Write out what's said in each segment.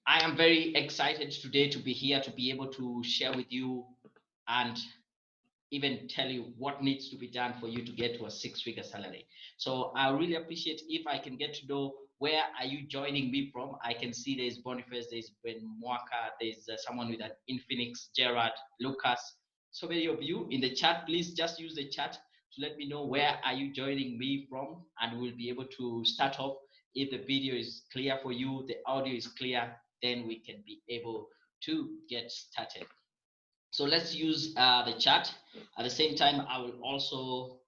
I am very excited today to be here to be able to share with you and even tell you what needs to be done for you to get to a six-figure salary. So I really appreciate if I can get to know where are you joining me from. I can see there's Boniface, there's Ben Mwaka, there's someone with an Infinix, Gerard, Lucas. So many of you in the chat, please just use the chat to let me know where are you joining me from, and we'll be able to start off. If the video is clear for you, the audio is clear, then we can be able to get started. So let's use the chat. At the same time, I will also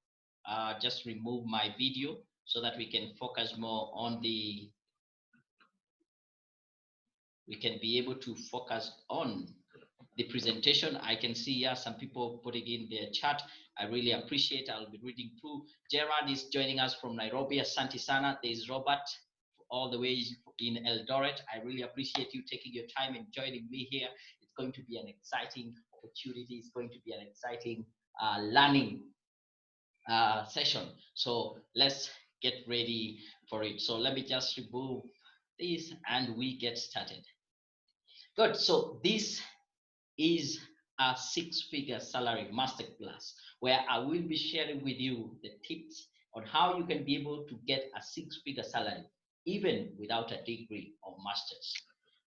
just remove my video so that we can focus more on we can be able to focus on the presentation. I can see some people putting in their chat. I really appreciate. I'll be reading through. Gerard is joining us from Nairobi. Asante sana. There's Robert all the way in Eldoret. I really appreciate you taking your time and joining me here. It's going to be an exciting opportunity. It's going to be an exciting learning session. So let's get ready for it. So let me just remove this and we get started. Good. So this is a six-figure salary masterclass where I will be sharing with you the tips on how you can be able to get a six-figure salary even without a degree or master's.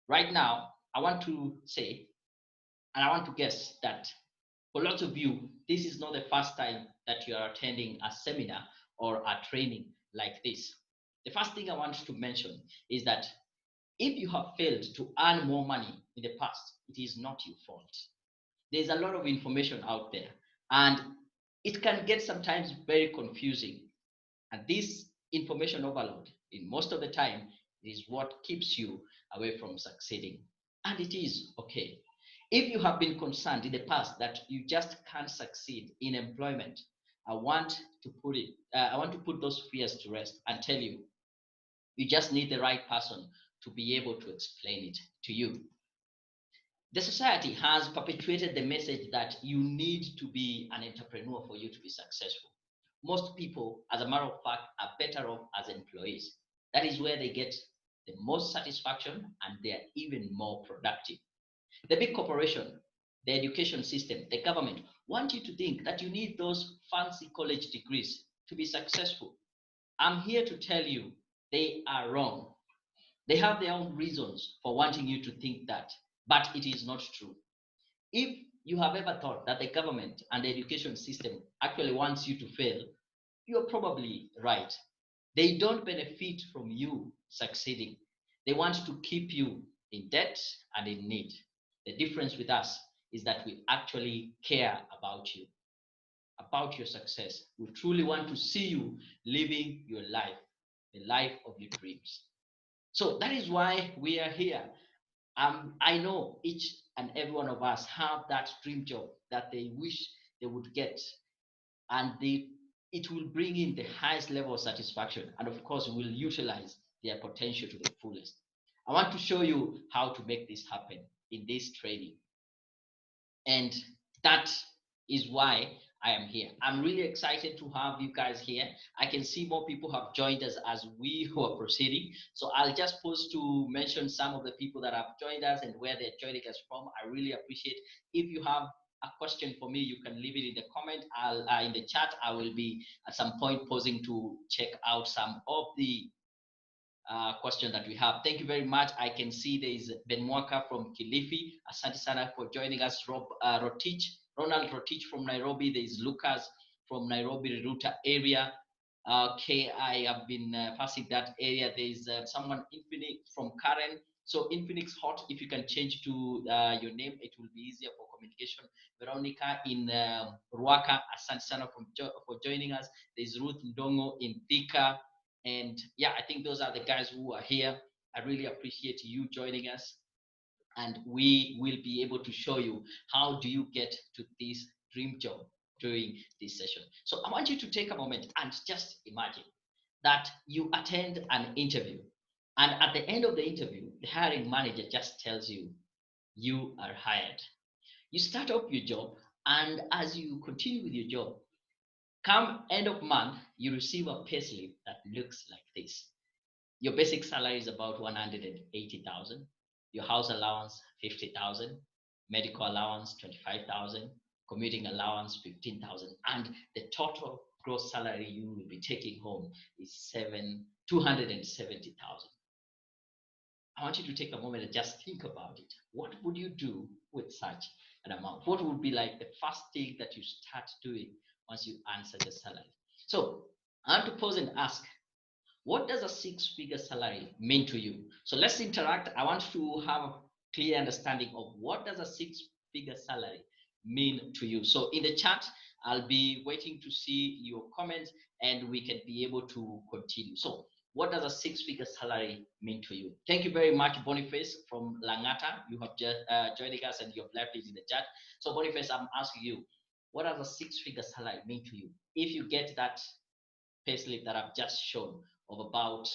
Right now, I want to say, and I want to guess that for lots of you, this is not the first time that you are attending a seminar or a training like this. The first thing I want to mention is that if you have failed to earn more money in the past, it is not your fault. There's a lot of information out there, and it can get sometimes very confusing. And this information overload, in most of the time, is what keeps you away from succeeding. And it is okay. If you have been concerned in the past that you just can't succeed in employment, I want I want to put those fears to rest and tell you, you just need the right person to be able to explain it to you. The society has perpetuated the message that you need to be an entrepreneur for you to be successful. Most people, as a matter of fact, are better off as employees. That is where they get the most satisfaction and they are even more productive. The big corporation, the education system, the government want you to think that you need those fancy college degrees to be successful. I'm here to tell you they are wrong. They have their own reasons for wanting you to think that, but it is not true. If you have ever thought that the government and the education system actually wants you to fail, you're probably right. They don't benefit from you succeeding. They want to keep you in debt and in need. The difference with us is that we actually care about your success. We truly want to see you living your life, the life of your dreams. So that is why we are here. I know each and every one of us have that dream job that they wish they would get, and it will bring in the highest level of satisfaction, and of course, will utilize their potential to the fullest. I want to show you how to make this happen in this training, and that is why I am here. I'm really excited to have you guys here. I can see more people have joined us as we are proceeding. So I'll just pause to mention some of the people that have joined us and where they're joining us from. I really appreciate. If you have a question for me, you can leave it in the comment. I'll in the chat. I will be at some point pausing to check out some of the question that we have. Thank you very much. I can see there is Ben Mwaka from Kilifi. Asante sana for joining us. Ronald Rotich from Nairobi. There is Lucas from Nairobi, Ruta area. Okay, I have been passing that area. There is someone Infinix from Karen. So Infinix Hot, if you can change to your name, it will be easier for communication. Veronica in Ruaka, Asante sana for joining us. There's Ruth Ndongo in Thika. And yeah, I think those are the guys who are here. I really appreciate you joining us. And we will be able to show you how do you get to this dream job during this session. So I want you to take a moment and just imagine that you attend an interview. And at the end of the interview, the hiring manager just tells you, you are hired. You start up your job, and as you continue with your job, come end of month, you receive a payslip that looks like this. Your basic salary is about 180,000. Your house allowance 50,000, medical allowance 25,000, commuting allowance 15,000, and the total gross salary you will be taking home is 270,000. I want you to take a moment and just think about it. What would you do with such an amount? What would be like the first thing that you start doing once you answer the salary? So I want to pause and ask, what does a six-figure salary mean to you? So let's interact. I want to have a clear understanding of what does a six-figure salary mean to you. So in the chat, I'll be waiting to see your comments and we can be able to continue. So what does a six-figure salary mean to you? Thank you very much, Boniface from Langata. You have just joined us and you have left it in the chat. So Boniface, I'm asking you, what does a six-figure salary mean to you? If you get that payslip that I've just shown of about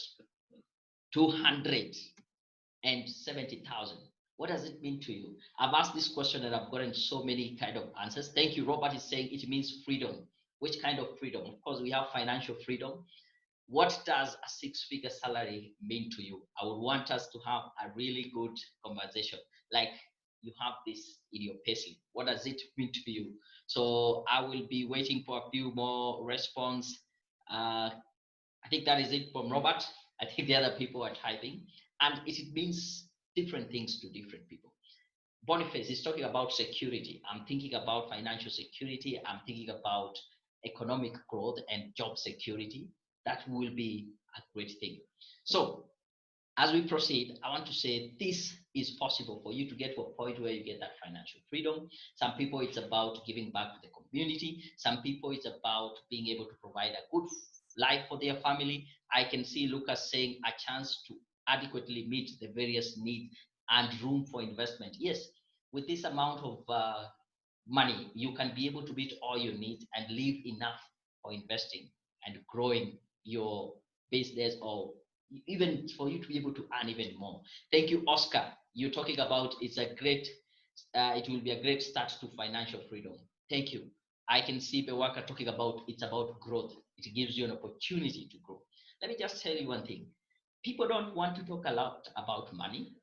270,000, what does it mean to you? I've asked this question and I've gotten so many kind of answers. Thank you. Robert is saying it means freedom. Which kind of freedom? Of course, we have financial freedom. What does a six-figure salary mean to you? I would want us to have a really good conversation. Like you have this in your payslip. What does it mean to you? So I will be waiting for a few more response. I think that is it from Robert. I think the other people are typing, and it means different things to different people. Boniface is talking about security. I'm thinking about financial security. I'm thinking about economic growth and job security. That will be a great thing. So as we proceed, I want to say this is possible for you to get to a point where you get that financial freedom. Some people, it's about giving back to the community. Some people, it's about being able to provide a good life for their family. I can see Lucas saying a chance to adequately meet the various needs and room for investment. Yes, with this amount of money, you can be able to meet all your needs and leave enough for investing and growing your business, or even for you to be able to earn even more. Thank you, Oscar. You're talking about it will be a great start to financial freedom. Thank you. I can see Bewaka talking about it's about growth. It gives you an opportunity to grow. Let me just tell you one thing. People don't want to talk a lot about money.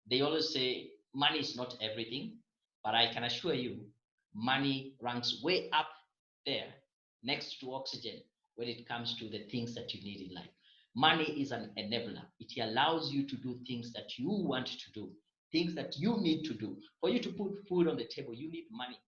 They always say money is not everything, but I can assure you, money ranks way up there next to oxygen when it comes to the things that you need in life. Money is an enabler. It allows you to do things that you want to do, things that you need to do. For you to put food on the table, you need money.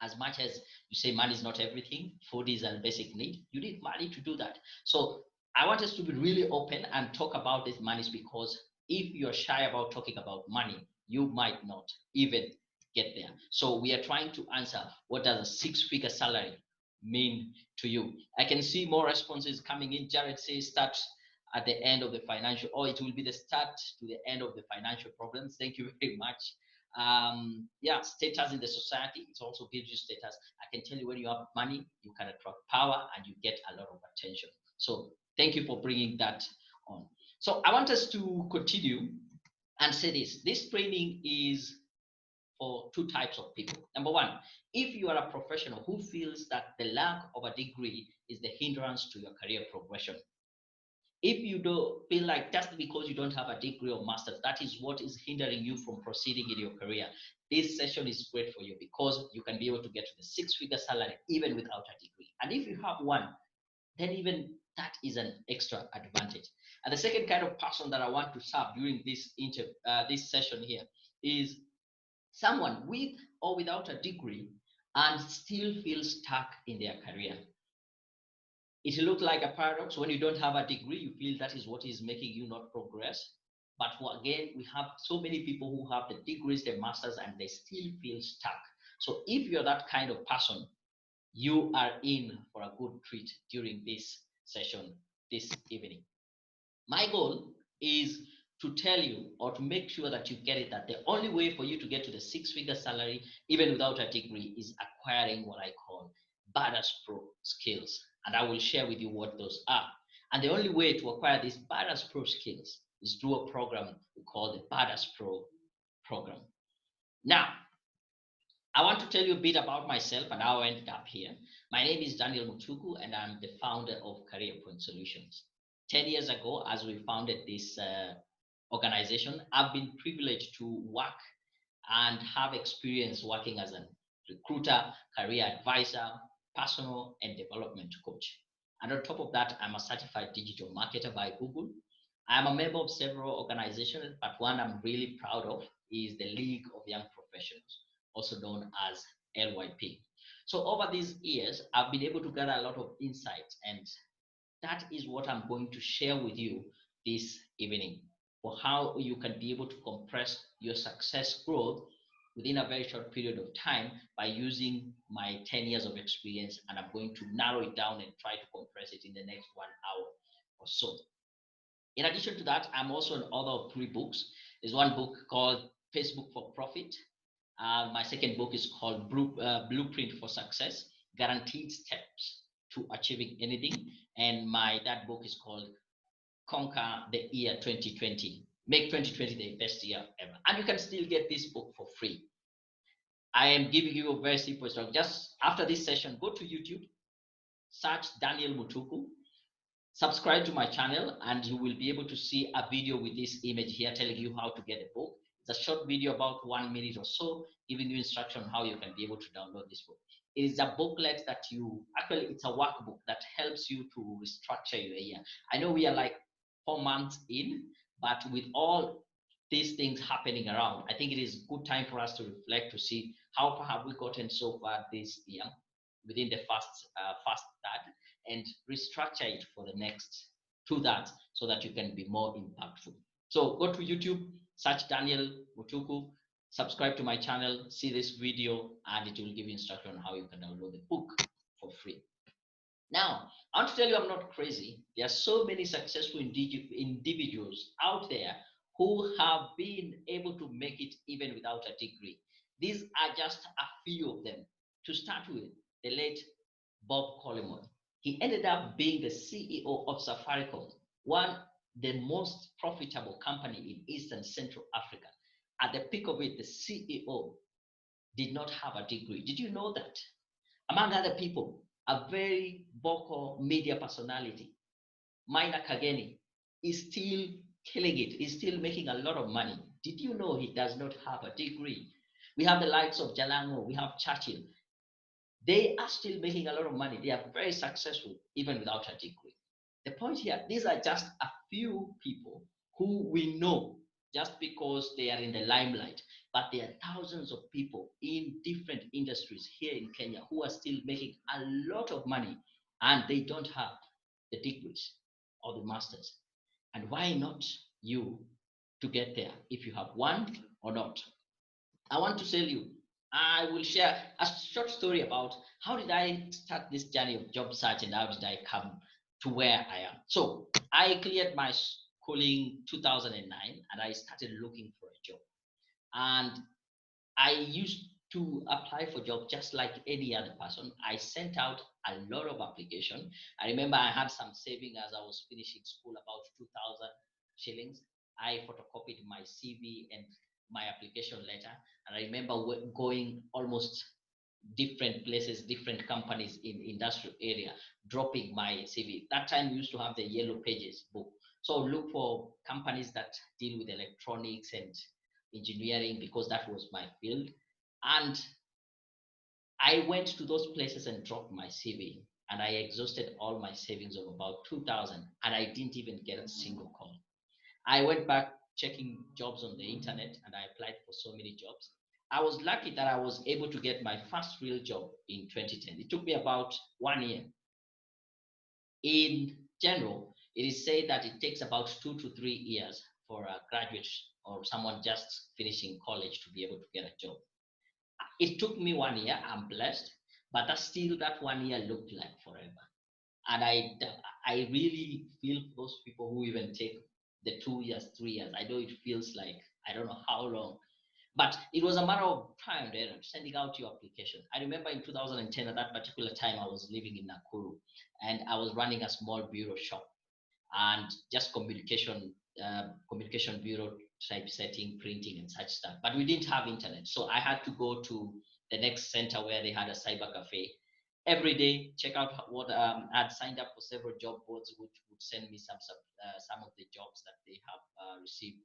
As much as you say money is not everything, food is a basic need, you need money to do that. So I want us to be really open and talk about these monies, because if you're shy about talking about money, you might not even get there. So we are trying to answer, what does a six-figure salary mean to you? I can see more responses coming in. Jared says start at the end of the financial, or it will be the start to the end of the financial problems. Thank you very much. Yeah, status in the society, it also gives you status. I can tell you, when you have money, you can attract power and you get a lot of attention. So thank you for bringing that on. So I want us to continue and say this training is for two types of people. Number one, if you are a professional who feels that the lack of a degree is the hindrance to your career progression. If you don't feel like just because you don't have a degree or master's, that is what is hindering you from proceeding in your career, this session is great for you, because you can be able to get to the six-figure salary even without a degree. And if you have one, then even that is an extra advantage. And the second kind of person that I want to serve during this session here is someone with or without a degree and still feels stuck in their career. It looks like a paradox. When you don't have a degree, you feel that is what is making you not progress. But again, we have so many people who have the degrees, the masters, and they still feel stuck. So if you're that kind of person, you are in for a good treat during this session this evening. My goal is to tell you, or to make sure that you get it, that the only way for you to get to the six-figure salary, even without a degree, is acquiring what I call badass pro skills. And I will share with you what those are. And the only way to acquire these badass pro skills is through a program we call the Badass Pro program. Now, I want to tell you a bit about myself and how I ended up here. My name is Daniel Mutuku, and I'm the founder of Careerpoint Solutions. 10 years ago, as we founded this organization. I've been privileged to work and have experience working as a recruiter, career advisor, personal and development coach. And on top of that, I'm a certified digital marketer by Google. I'm a member of several organizations, but one I'm really proud of is the League of Young Professionals, also known as LYP. So over these years, I've been able to gather a lot of insights, and that is what I'm going to share with you this evening, for how you can be able to compress your success growth within a very short period of time by using my 10 years of experience. And I'm going to narrow it down and try to compress it in the next 1 hour or so. In addition to that, I'm also an author of 3 books. There's one book called Facebook for Profit. My second book is called Blueprint for Success, Guaranteed Steps to Achieving Anything. And my that book is called Conquer the Year 2020. Make 2020 the best year ever. And you can still get this book for free. I am giving you a very simple instruction. Just after this session, go to YouTube, search Daniel Mutuku, subscribe to my channel, and you will be able to see a video with this image here telling you how to get a book. It's a short video about 1 minute or so, giving you instruction on how you can be able to download this book. It is a booklet that it's a workbook that helps you to restructure your year. I know we are like 4 months in, but with all these things happening around, I think it is a good time for us to reflect to see how far have we gotten so far this year within the first third, and restructure it for the next 2 thirds so that you can be more impactful. So go to YouTube, search Daniel Mutuku, subscribe to my channel, see this video, and it will give you instruction on how you can download the book for free. Now, I want to tell you I'm not crazy. There are so many successful individuals out there who have been able to make it even without a degree. These are just a few of them. To start with, the late Bob Coleman. He ended up being the CEO of Safaricom, the most profitable company in East and Central Africa. At the peak of it, the CEO did not have a degree. Did you know that? Among other people, a very vocal media personality, Maina Kageni, is still killing it. He's still making a lot of money. Did you know he does not have a degree? We have the likes of Jalango, we have Churchill. They are still making a lot of money. They are very successful even without a degree. The point here, these are just a few people who we know just because they are in the limelight, but there are thousands of people in different industries here in Kenya who are still making a lot of money, and they don't have the degrees or the masters. And why not you to get there if you have one or not? I want to tell you, I will share a short story about how did I start this journey of job search and how did I come to where I am. So I cleared my schooling 2009 and I started looking for a job. And I used to apply for job just like any other person. I sent out a lot of application. I remember I had some saving as I was finishing school, about 2,000 shillings. I photocopied my CV and my application letter. And I remember going almost different places, different companies in industrial area, dropping my CV. That time we used to have the yellow pages book. So look for companies that deal with electronics and engineering because that was my field. And I went to those places and dropped my CV, and I exhausted all my savings of about 2,000, and I didn't even get a single call. I went back checking jobs on the internet and I applied for so many jobs. I was lucky that I was able to get my first real job in 2010. It took me about 1 year. In general, it is said that it takes about 2 to 3 years for a graduate or someone just finishing college to be able to get a job. It took me 1 year. I'm blessed, but that 1 year looked like forever. And I really feel for those people who even take the 2 years, 3 years. I know it feels like I don't know how long, but it was a matter of trial and error, sending out your application. I remember in 2010, at that particular time, I was living in Nakuru, and I was running a small bureau shop, and just communication bureau typesetting, printing, and such stuff. But we didn't have internet, so I had to go to the next center where they had a cyber cafe every day. Check out what I'd signed up for several job boards, which would send me some of the jobs that they have received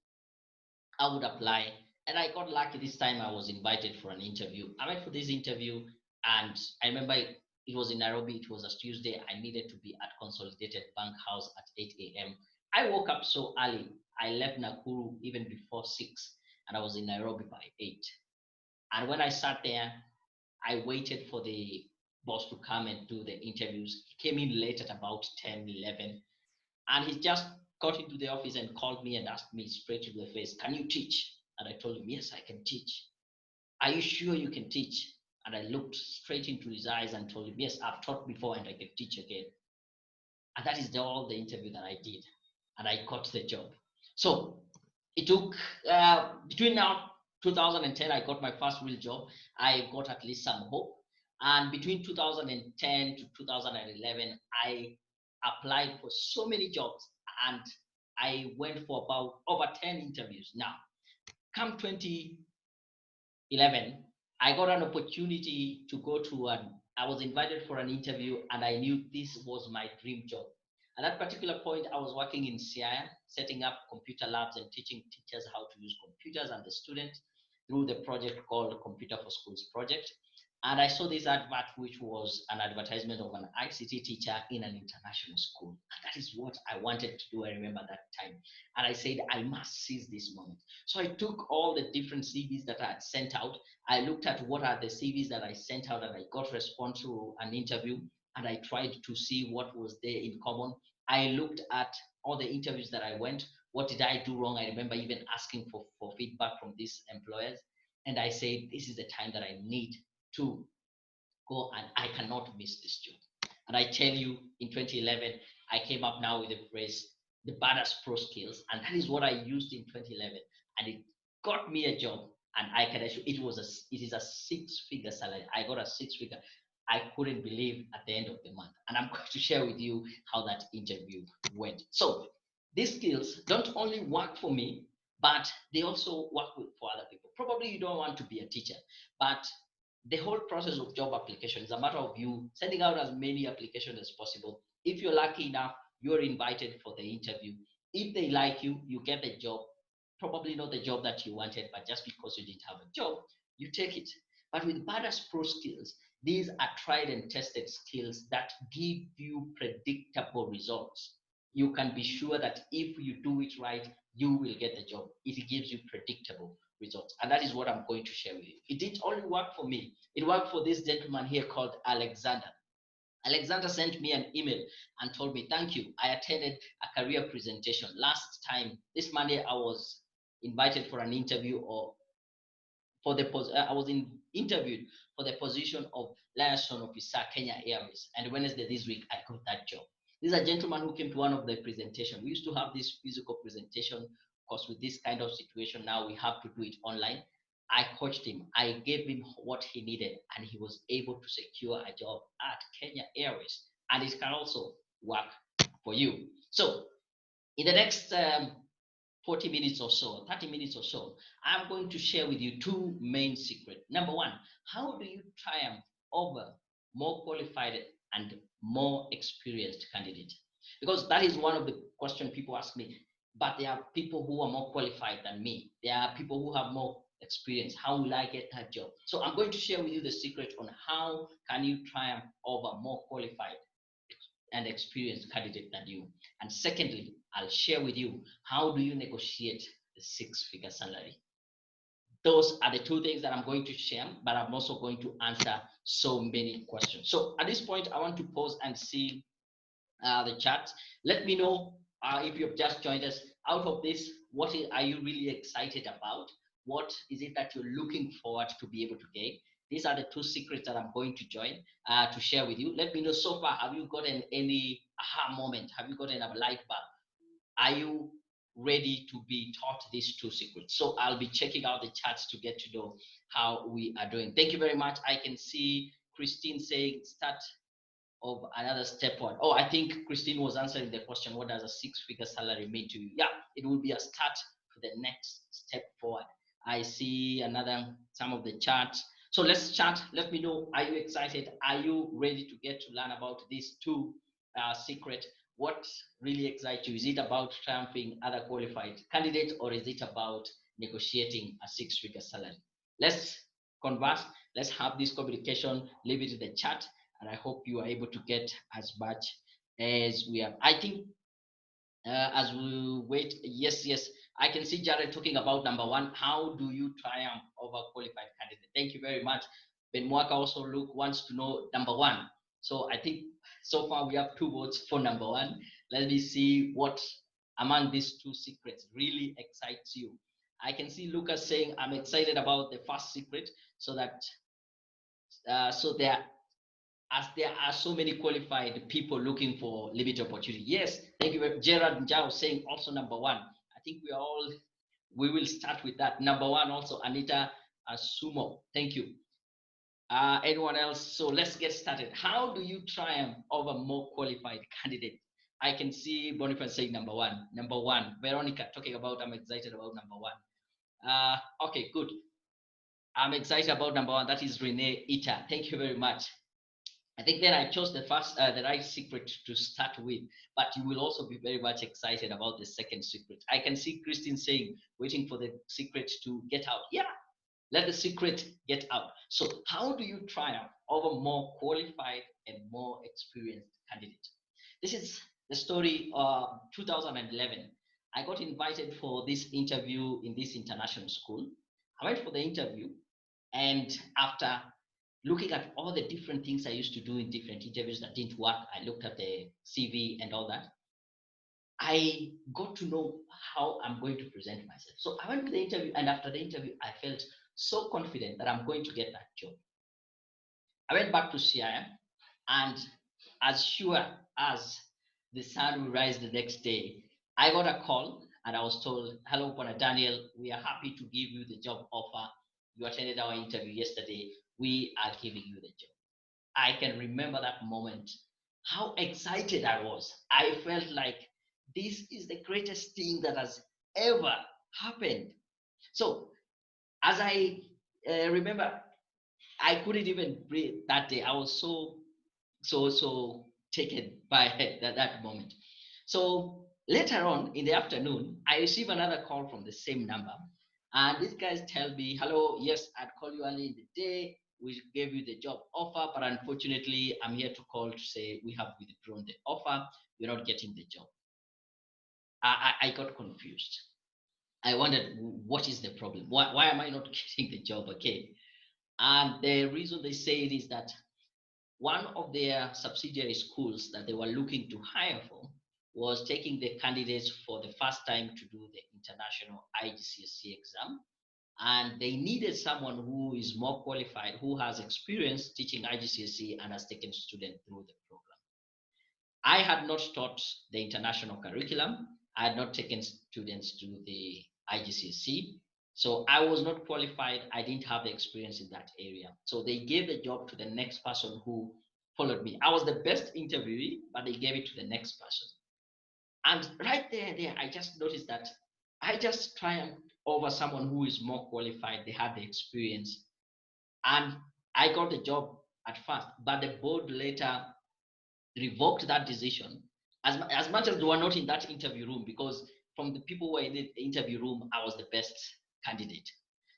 I would apply. And I got lucky this time. I was invited for an interview. I went for this interview, and I remember it was in Nairobi. It was a Tuesday. I needed to be at Consolidated Bank House at 8 a.m. I woke up so early. I left Nakuru even before 6, and I was in Nairobi by 8. And when I sat there, I waited for the boss to come and do the interviews. He came in late at about 10, 11, and he just got into the office and called me and asked me straight to the face, "Can you teach?" And I told him, "Yes, I can teach." "Are you sure you can teach?" And I looked straight into his eyes and told him, "Yes, I've taught before and I can teach again." And that is all the interview that I did. And I got the job. So it took between now 2010, I got my first real job. I got at least some hope. And between 2010 to 2011, I applied for so many jobs and I went for about over 10 interviews. Now, come 2011, I got an opportunity to go to I was invited for an interview and I knew this was my dream job. At that particular point, I was working in CIA, setting up computer labs and teaching teachers how to use computers and the students through the project called Computer for Schools project. And I saw this advert, which was an advertisement of an ICT teacher in an international school. And that is what I wanted to do. I remember that time. And I said, I must seize this moment. So I took all the different CVs that I had sent out. I looked at what are the CVs that I sent out and I got response to an interview. And I tried to see what was there in common. I looked at all the interviews that I went. What did I do wrong? I remember even asking for feedback from these employers. And I said, this is the time that I need to go and I cannot miss this job. And I tell you, in 2011, I came up now with the phrase, the badass pro skills. And that is what I used in 2011. And it got me a job. And I can assure it is a 6-figure salary. I got a 6-figure. I couldn't believe at the end of the month. And I'm going to share with you how that interview went. So these skills don't only work for me, but they also work for other people. Probably you don't want to be a teacher, but the whole process of job application is a matter of you sending out as many applications as possible. If you're lucky enough, you're invited for the interview. If they like you, you get the job. Probably not the job that you wanted, but just because you didn't have a job, you take it. But with Badass Pro skills, these are tried and tested skills that give you predictable results. You can be sure that if you do it right, you will get the job. It gives you predictable results. And that is what I'm going to share with you. It didn't only work for me, it worked for this gentleman here called Alexander. Alexander sent me an email and told me, "Thank you. I attended a career presentation last time. This Monday, I was invited for an interview or for the I was interviewed for the position of liaison officer, Kenya Airways. And Wednesday this week, I got that job." This is a gentleman who came to one of the presentation. We used to have this physical presentation. Of course, with this kind of situation now, we have to do it online. I coached him. I gave him what he needed, and he was able to secure a job at Kenya Airways. And it can also work for you. So, in the next 40 minutes or so, 30 minutes or so, I'm going to share with you two main secrets. Number one, how do you triumph over more qualified and more experienced candidates? Because that is one of the questions people ask me. But there are people who are more qualified than me. There are people who have more experience. How will I get that job? So I'm going to share with you the secret on how can you triumph over more qualified and experienced candidate than you. And secondly, I'll share with you how do you negotiate the 6-figure salary. Those are the two things that I'm going to share, but I'm also going to answer so many questions. So at this point, I want to pause and see the chat. Let me know if you've just joined us. Out of this, are you really excited about? What is it that you're looking forward to be able to gain? These are the two secrets that I'm going to join to share with you. Let me know so far. Have you gotten any aha moment? Have you gotten a light bulb? Are you ready to be taught these two secrets? So I'll be checking out the charts to get to know how we are doing. Thank you very much. I can see Christine saying start of another step one. Oh, I think Christine was answering the question, what does a 6-figure salary mean to you? Yeah, it will be a start to the next step forward. I see some of the charts. So let's chat. Let me know, are you excited? Are you ready to get to learn about these two secrets? What really excites you? Is it about triumphing other qualified candidates, or is it about negotiating a six-figure salary. Let's converse. Let's have this communication. Leave it in the chat, and I hope you are able to get as much as we have. I think as we wait, yes, I can see Jared talking about number one. How do you triumph over qualified candidate? Thank you very much. Ben Mwaka also Luke wants to know number one. So I think so far we have two votes for number one. Let me see what among these two secrets really excites you. I can see Lucas saying, I'm excited about the first secret, so that so there, as there are so many qualified people looking for limited opportunity. Yes, thank you. Gerard Njao saying also number one. I think we will start with that. Number one also, Anita Sumo. Thank you. Anyone else? So let's get started. How do you triumph over more qualified candidates? I can see Boniface saying number one. Number one. Veronica talking about I'm excited about number one. Okay, good. I'm excited about number one. That is Renee Ita. Thank you very much. I think then I chose the right secret to start with, but you will also be very much excited about the second secret. I can see Christine saying, waiting for the secret to get out. Yeah, let the secret get out. So how do you triumph over more qualified and more experienced candidates? This is the story of 2011. I got invited for this interview in this international school. I went for the interview, and after looking at all the different things I used to do in different interviews that didn't work, I looked at the CV and all that. I got to know how I'm going to present myself. So I went to the interview, and after the interview, I felt so confident that I'm going to get that job. I went back to CIM, and as sure as the sun will rise the next day, I got a call and I was told, hello, Pana Daniel, we are happy to give you the job offer. You attended our interview yesterday. We are giving you the job. I can remember that moment, how excited I was. I felt like this is the greatest thing that has ever happened. So, as I remember, I couldn't even breathe that day. I was so taken by that moment. So later on in the afternoon, I received another call from the same number. And these guys tell me, hello, yes, I'd call you early in the day. We gave you the job offer, but unfortunately, I'm here to call to say we have withdrawn the offer. You're not getting the job. I got confused. I wondered, what is the problem? Why am I not getting the job again? And the reason they say it is that one of their subsidiary schools that they were looking to hire for was taking the candidates for the first time to do the international IGCSE exam. And they needed someone who is more qualified, who has experience teaching IGCSE and has taken students through the program. I had not taught the international curriculum. I had not taken students to the IGCSE. So I was not qualified. I didn't have the experience in that area. So they gave the job to the next person who followed me. I was the best interviewee, but they gave it to the next person. And right there, I just noticed that I just triumphed over someone who is more qualified. They had the experience. And I got the job at first, but the board later revoked that decision as much as they were not in that interview room, because from the people who were in the interview room, I was the best candidate.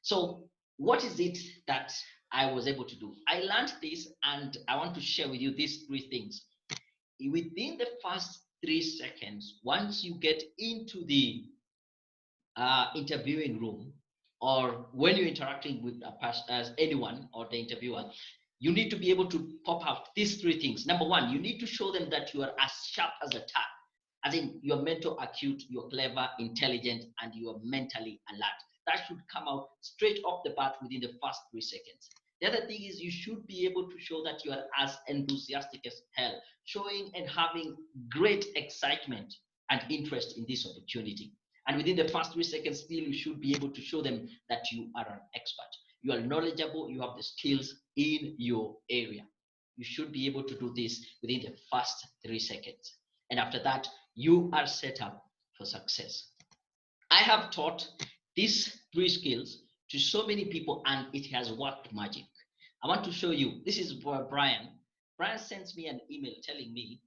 So what is it that I was able to do? I learned this, and I want to share with you these three things. Within the first 3 seconds, once you get into the interviewing room, or when you're interacting with a person, as anyone or the interviewer, you need to be able to pop out these 3 things. Number one, you need to show them that you are as sharp as a tack, as in you're mental acute, you're clever, intelligent, and you are mentally alert. That should come out straight off the bat within the first 3 seconds. The other thing is you should be able to show that you are as enthusiastic as hell, showing and having great excitement and interest in this opportunity. And within the first 3 seconds, still, you should be able to show them that you are an expert. You are knowledgeable, you have the skills in your area. You should be able to do this within the first 3 seconds. And after that, you are set up for success. I have taught these 3 skills to so many people, and it has worked magic. I want to show you. This is Brian. Brian sends me an email telling me,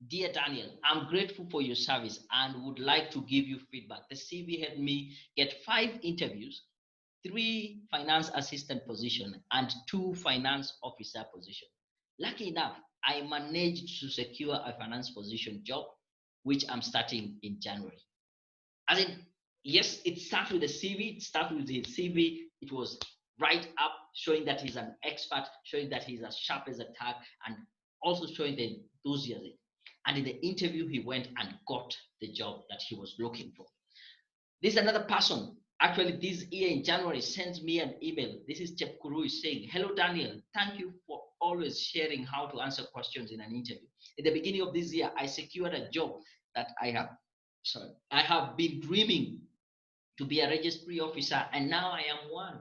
Dear Daniel, I'm grateful for your service and would like to give you feedback. The CV helped me get 5 interviews, 3 finance assistant position, and 2 finance officer position. Lucky enough, I managed to secure a finance position job, which I'm starting in January. As in, yes, it starts with the CV. It starts with the CV. It was right up, showing that he's an expert, showing that he's as sharp as a tack, and also showing the enthusiasm. And in the interview, he went and got the job that he was looking for. This is another person. Actually, this year in January, sends me an email. This is Chep Kuru saying, "Hello, Daniel. Thank you for always sharing how to answer questions in an interview. In the beginning of this year, I secured a job that I have been dreaming to be a registry officer, and now I am one.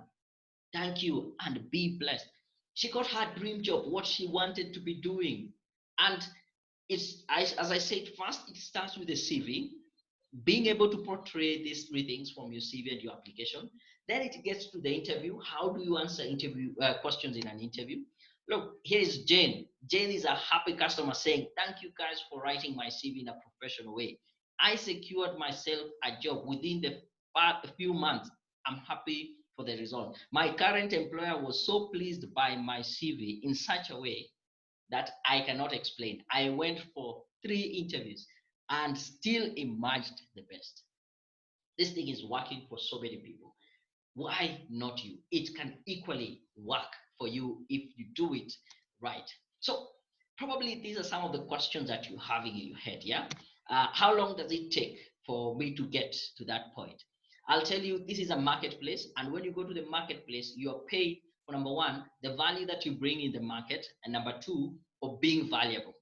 Thank you and be blessed." She got her dream job, what she wanted to be doing. And as I said, first it starts with the CV, being able to portray these 3 things from your CV and your application. Then it gets to the interview. How do you answer interview questions in an interview? Look, here is Jane. Jane is a happy customer saying, "Thank you guys for writing my CV in a professional way. I secured myself a job within the past few months. I'm happy for the result. My current employer was so pleased by my CV in such a way that I cannot explain. I went for 3 interviews and still emerged the best." This thing is working for so many people. Why not you? It can equally work for you if you do it right. So, probably these are some of the questions that you're having in your head. Yeah. How long does it take for me to get to that point? I'll tell you, this is a marketplace, and when you go to the marketplace, you are paid for, number one, the value that you bring in the market, and number two, for being valuable.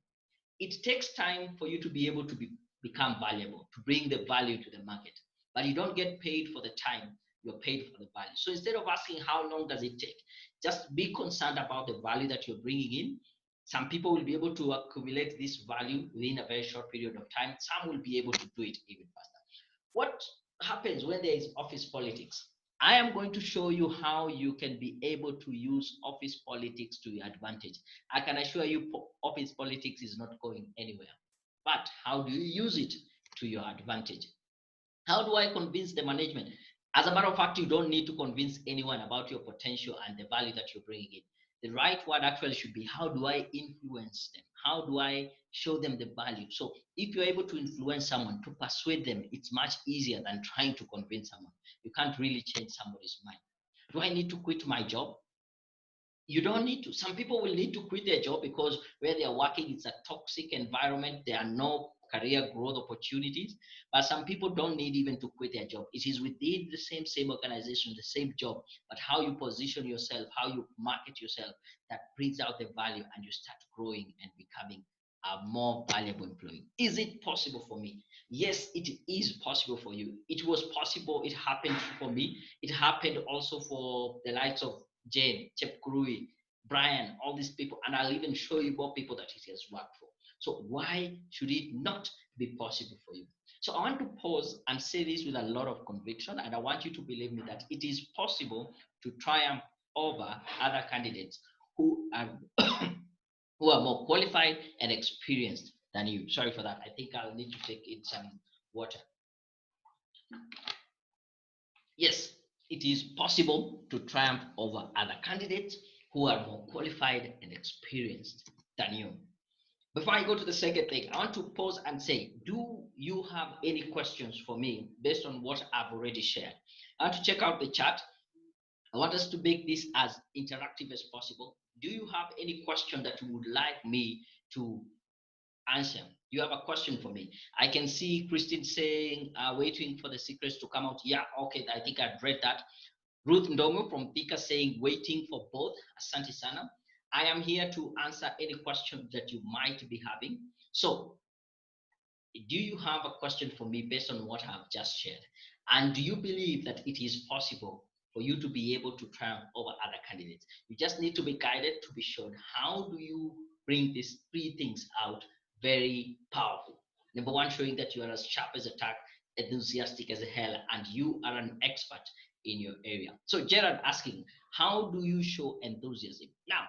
It takes time for you to be able to become valuable, to bring the value to the market. But you don't get paid for the time, you're paid for the value. So instead of asking how long does it take, just be concerned about the value that you're bringing in. Some people will be able to accumulate this value within a very short period of time. Some will be able to do it even faster. What happens when there is office politics? I am going to show you how you can be able to use office politics to your advantage. I can assure you, office politics is not going anywhere. But how do you use it to your advantage? How do I convince the management? As a matter of fact, you don't need to convince anyone about your potential and the value that you're bringing in. The right word actually should be, how do I influence them? How do I show them the value? So if you're able to influence someone, to persuade them, it's much easier than trying to convince someone. You can't really change somebody's mind. Do I need to quit my job? You don't need to. Some people will need to quit their job because where they are working, it's a toxic environment. There are no career growth opportunities. But some people don't need even to quit their job. It is within the same organization, the same job, but how you position yourself, how you market yourself, that brings out the value, and you start growing and becoming a more valuable employee. Is it possible for me? Yes, it is possible for you. It was possible. It happened for me. It happened also for the likes of Jane, Chep Kurui, Brian, all these people, and I'll even show you more people that it has worked for. So why should it not be possible for you? So I want to pause and say this with a lot of conviction, and I want you to believe me that it is possible to triumph over other candidates who are who are more qualified and experienced than you. Sorry for that. I think I'll need to take in some water. Yes, it is possible to triumph over other candidates who are more qualified and experienced than you. Before I go to the second thing, I want to pause and say, do you have any questions for me based on what I've already shared? I want to check out the chat. I want us to make this as interactive as possible. Do you have any question that you would like me to answer? You have a question for me? I can see Christine saying, waiting for the secrets to come out. Yeah, okay, I think I've read that. Ruth Ndongo from Thika saying, waiting for both. Asante Sana. I am here to answer any questions that you might be having. So, do you have a question for me based on what I've just shared? And do you believe that it is possible for you to be able to triumph over other candidates? You just need to be guided to be shown how do you bring these 3 things out very powerful. Number one, showing that you are as sharp as a tack, enthusiastic as a hell, and you are an expert in your area. So Gerard asking, how do you show enthusiasm? Now,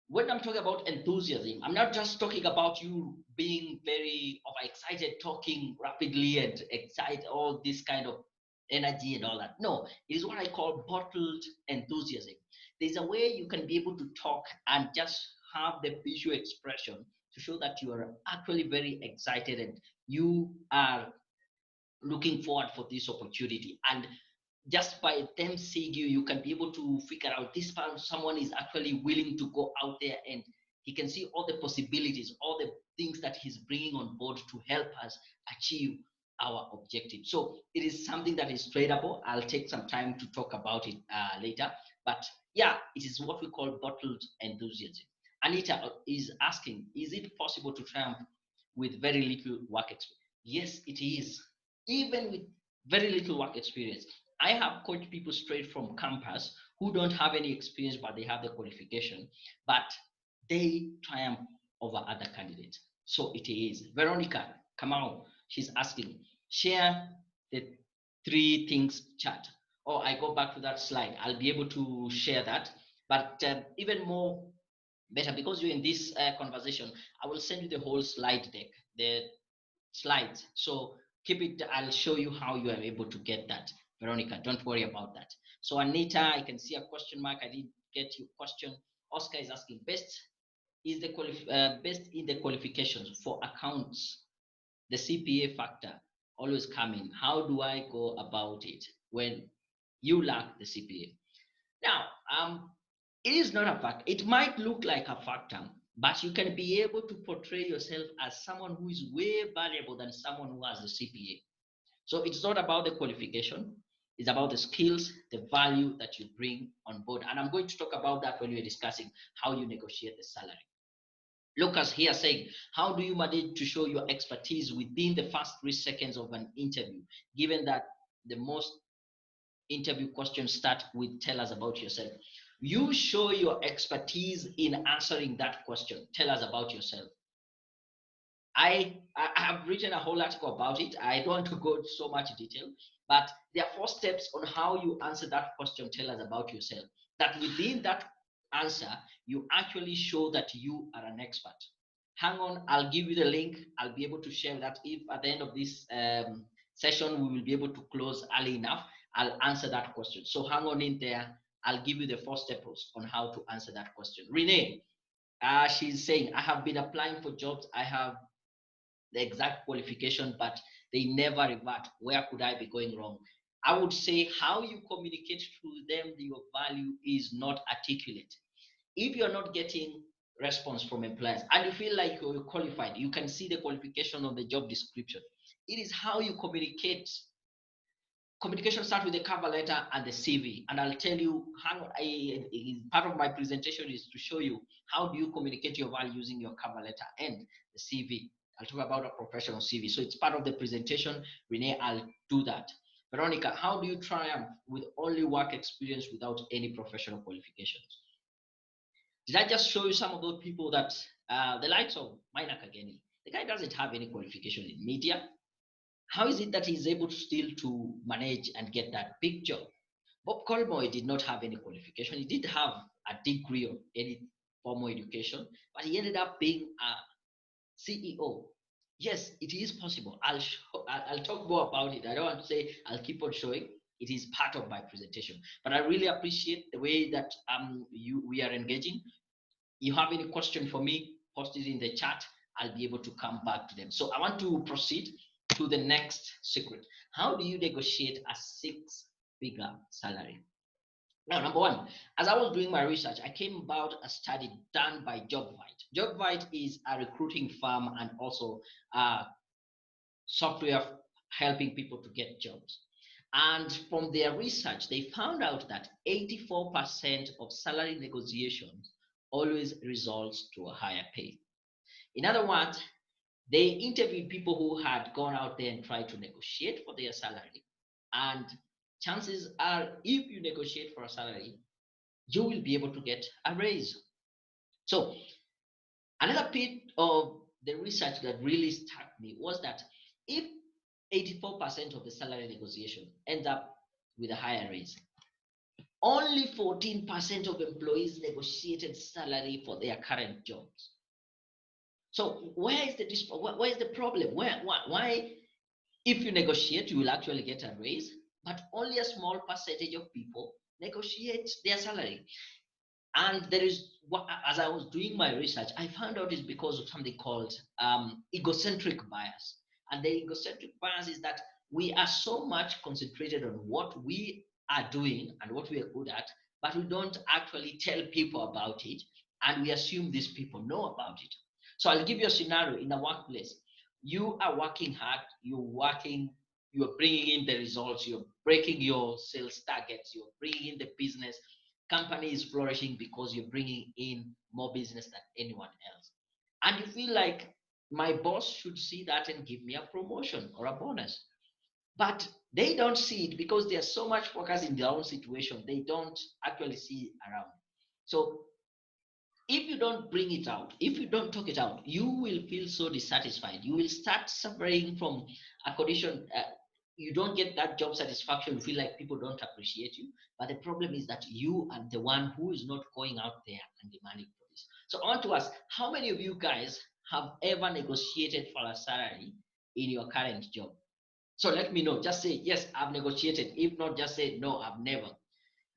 when I'm talking about enthusiasm, I'm not just talking about you being very overexcited, talking rapidly and excite all this kind of energy and all that. No, it is what I call bottled enthusiasm. There's a way you can be able to talk and just have the visual expression to show that you are actually very excited and you are looking forward for this opportunity. And just by them seeing you, you can be able to figure out this person, someone is actually willing to go out there and he can see all the possibilities, all the things that he's bringing on board to help us achieve our objective. So it is something that is tradable. I'll take some time to talk about it later. But yeah, it is what we call bottled enthusiasm. Anita is asking, is it possible to triumph with very little work experience? Yes, it is. Even with very little work experience. I have coached people straight from campus who don't have any experience, but they have the qualification, but they triumph over other candidates. So it is. Veronica Kamau, she's asking, share the three things chart. Oh, I go back to that slide. I'll be able to share that. But even more better, because you're in this conversation, I will send you the whole slide deck, the slides. So keep it, I'll show you how you are able to get that. Veronica, don't worry about that. So Anita, I can see a question mark. I didn't get your question. Oscar is asking, best best in the qualifications for accounts, the CPA factor always coming. How do I go about it when you lack the CPA? Now, it is not a fact. It might look like a factor, but you can be able to portray yourself as someone who is way valuable than someone who has the CPA. So it's not about the qualification. It's about the skills, the value that you bring on board. And I'm going to talk about that when we're discussing how you negotiate the salary. Lucas here saying, how do you manage to show your expertise within the first 3 seconds of an interview, given that the most interview questions start with tell us about yourself? You show your expertise in answering that question. Tell us about yourself. I have written a whole article about it. I don't want to go into so much detail, but there are 4 steps on how you answer that question. Tell us about yourself. That within that answer, you actually show that you are an expert. Hang on, I'll give you the link. I'll be able to share that. If at the end of this session, we will be able to close early enough, I'll answer that question. So hang on in there. I'll give you the 4 steps on how to answer that question. Renee, she's saying, I have been applying for jobs. I have the exact qualification, but they never revert. Where could I be going wrong? I would say how you communicate to them your value is not articulate. If you're not getting response from employers and you feel like you're qualified, you can see the qualification on the job description. It is how you communicate. Communication starts with the cover letter and the CV. And I'll tell you, part of my presentation is to show you how do you communicate your value using your cover letter and the CV. I'll talk about a professional CV. So it's part of the presentation. Renee, I'll do that. Veronica, how do you triumph with only work experience without any professional qualifications? Did I just show you some of those people that the likes of Minor Kageni? The guy doesn't have any qualification in media. How is it that he's able to still to manage and get that big job? Bob Colmoy did not have any qualification. He did have a degree of any formal education, but he ended up being a CEO. Yes, it is possible. I'll talk more about it. I don't want to say I'll keep on showing. It is part of my presentation. But I really appreciate the way that we are engaging. You have any question for me, post it in the chat. I'll be able to come back to them. So I want to proceed to the next secret. How do you negotiate a 6-figure salary? Now, number one, as I was doing my research, I came about a study done by JobVite. JobVite is a recruiting firm and also software helping people to get jobs. And from their research, they found out that 84% of salary negotiations always results to a higher pay. In other words, they interviewed people who had gone out there and tried to negotiate for their salary. And chances are, if you negotiate for a salary, you will be able to get a raise. So another bit of the research that really struck me was that if 84% of the salary negotiation ends up with a higher raise, Only 14% of employees negotiated salary for their current jobs. So where is where is the problem? Why if you negotiate, you will actually get a raise, but only a small percentage of people negotiate their salary. And there is, as I was doing my research, I found out it's because of something called egocentric bias. And the egocentric bias is that we are so much concentrated on what we are doing and what we are good at, but we don't actually tell people about it. And we assume these people know about it. So I'll give you a scenario in a workplace. You are working hard, you're bringing in the results, you're breaking your sales targets, you're bringing in the business, company is flourishing because you're bringing in more business than anyone else. And you feel like my boss should see that and give me a promotion or a bonus. But they don't see it because they're so much focused in their own situation. They don't actually see around. So if you don't bring it out, if you don't talk it out, you will feel so dissatisfied. You will start suffering from a condition. You don't get that job satisfaction. You feel like people don't appreciate you. But the problem is that you are the one who is not going out there and demanding for this. So I want to ask, how many of you guys have ever negotiated for a salary in your current job? So let me know. Just say, yes, I've negotiated. If not, just say, no, I've never.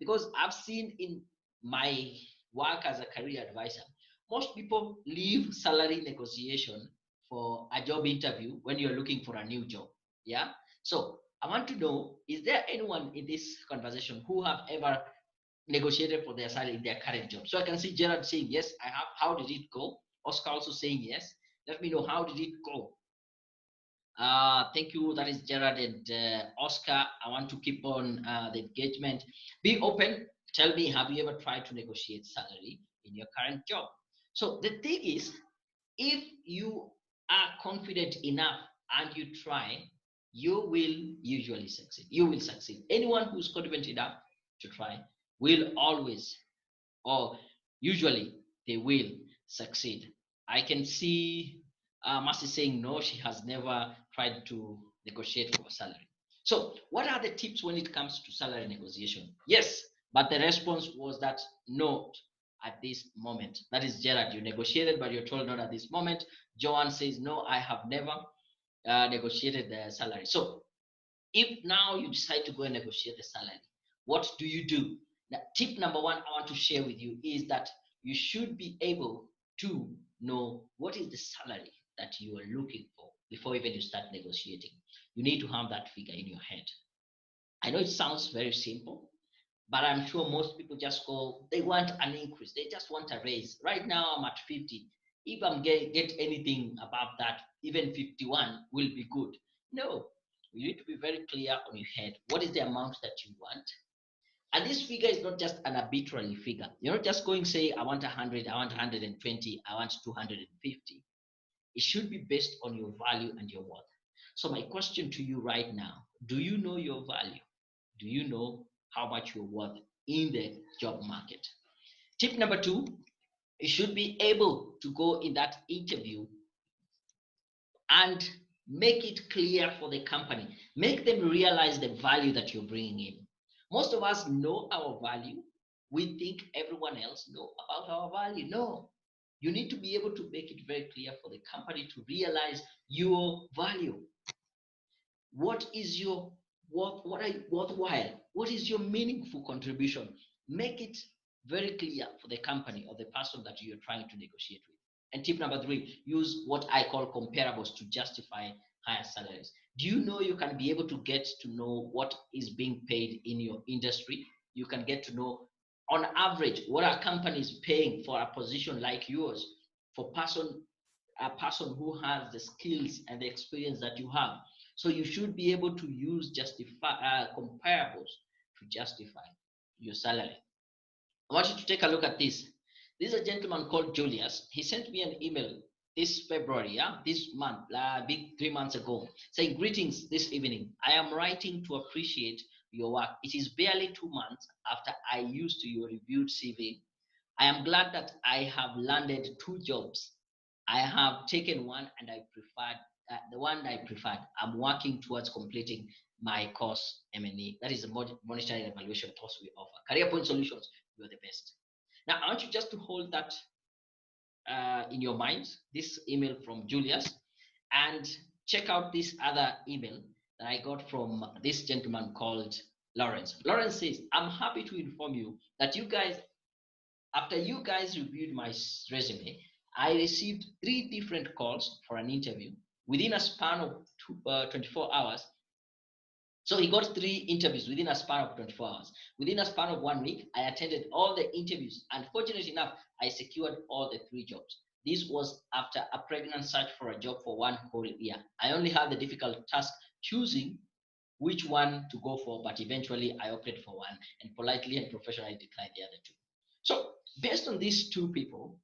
Because I've seen in my work as a career advisor, most people leave salary negotiation for a job interview when you're looking for a new job. Yeah. So I want to know, is there anyone in this conversation who have ever negotiated for their salary in their current job? So I can see Gerard saying, yes, I have. How did it go? Oscar also saying yes. Let me know, how did it go? Thank you. That is Gerard and Oscar. I want to keep on the engagement. Be open. Tell me, have you ever tried to negotiate salary in your current job? So the thing is, if you are confident enough and you try, you will usually succeed. You will succeed. Anyone who's confident enough to try will always, or usually, they will succeed. I can see Mercy saying no, she has never tried to negotiate for a salary. So, what are the tips when it comes to salary negotiation? Yes, but the response was that no at this moment. That is Gerard. You negotiated, but you're told not at this moment. Joanne says no, I have never negotiated the salary. So, if now you decide to go and negotiate the salary, what do you do? Now, tip number one I want to share with you is that you should be able to know what is the salary that you are looking for before even you start negotiating. You need to have that figure in your head. I know it sounds very simple, but I'm sure most people just go, they want an increase, they just want a raise. Right now I'm at 50. If I'm get anything above that, even 51 will be good. No, you need to be very clear on your head. What is the amount that you want? And this figure is not just an arbitrary figure. You're not just going say, I want 100, I want 120, I want 250. It should be based on your value and your worth. So my question to you right now, do you know your value? Do you know how much you're worth in the job market? Tip number two, you should be able to go in that interview and make it clear for the company. Make them realize the value that you're bringing in. Most of us know our value. We think everyone else know about our value. No, you need to be able to make it very clear for the company to realize your value. What is your what are you worthwhile? What is your meaningful contribution? Make it very clear for the company or the person that you're trying to negotiate with. And tip number three, use what I call comparables to justify higher salaries. Do you know you can be able to get to know what is being paid in your industry? You can get to know on average what are companies paying for a position like yours, for a person who has the skills and the experience that you have. So you should be able to use justify comparables to justify your salary. I want you to take a look at this. This is a gentleman called Julius. He sent me an email this February, yeah, this month, big 3 months ago, saying, "Greetings this evening. I am writing to appreciate your work. It is barely 2 months after I used your reviewed CV. I am glad that I have landed two jobs. I have taken one and the one I preferred. I'm working towards completing my course M&E. That is the monetary evaluation course we offer. Careerpoint Solutions, you're the best. Now, I want you just to hold that in your mind, this email from Julius, and check out this other email that I got from this gentleman called Lawrence. Lawrence says, I'm happy to inform you that you guys, after you guys reviewed my resume, I received 3 different calls for an interview within a span of 24 hours. So he got 3 interviews within a span of 24 hours. Within a span of 1 week, I attended all the interviews, and fortunately enough, I secured all the 3 jobs. This was after a pregnant search for a job for 1 whole year. I only had the difficult task choosing which one to go for, but eventually I opted for one and politely and professionally declined the other 2. So based on these 2 people,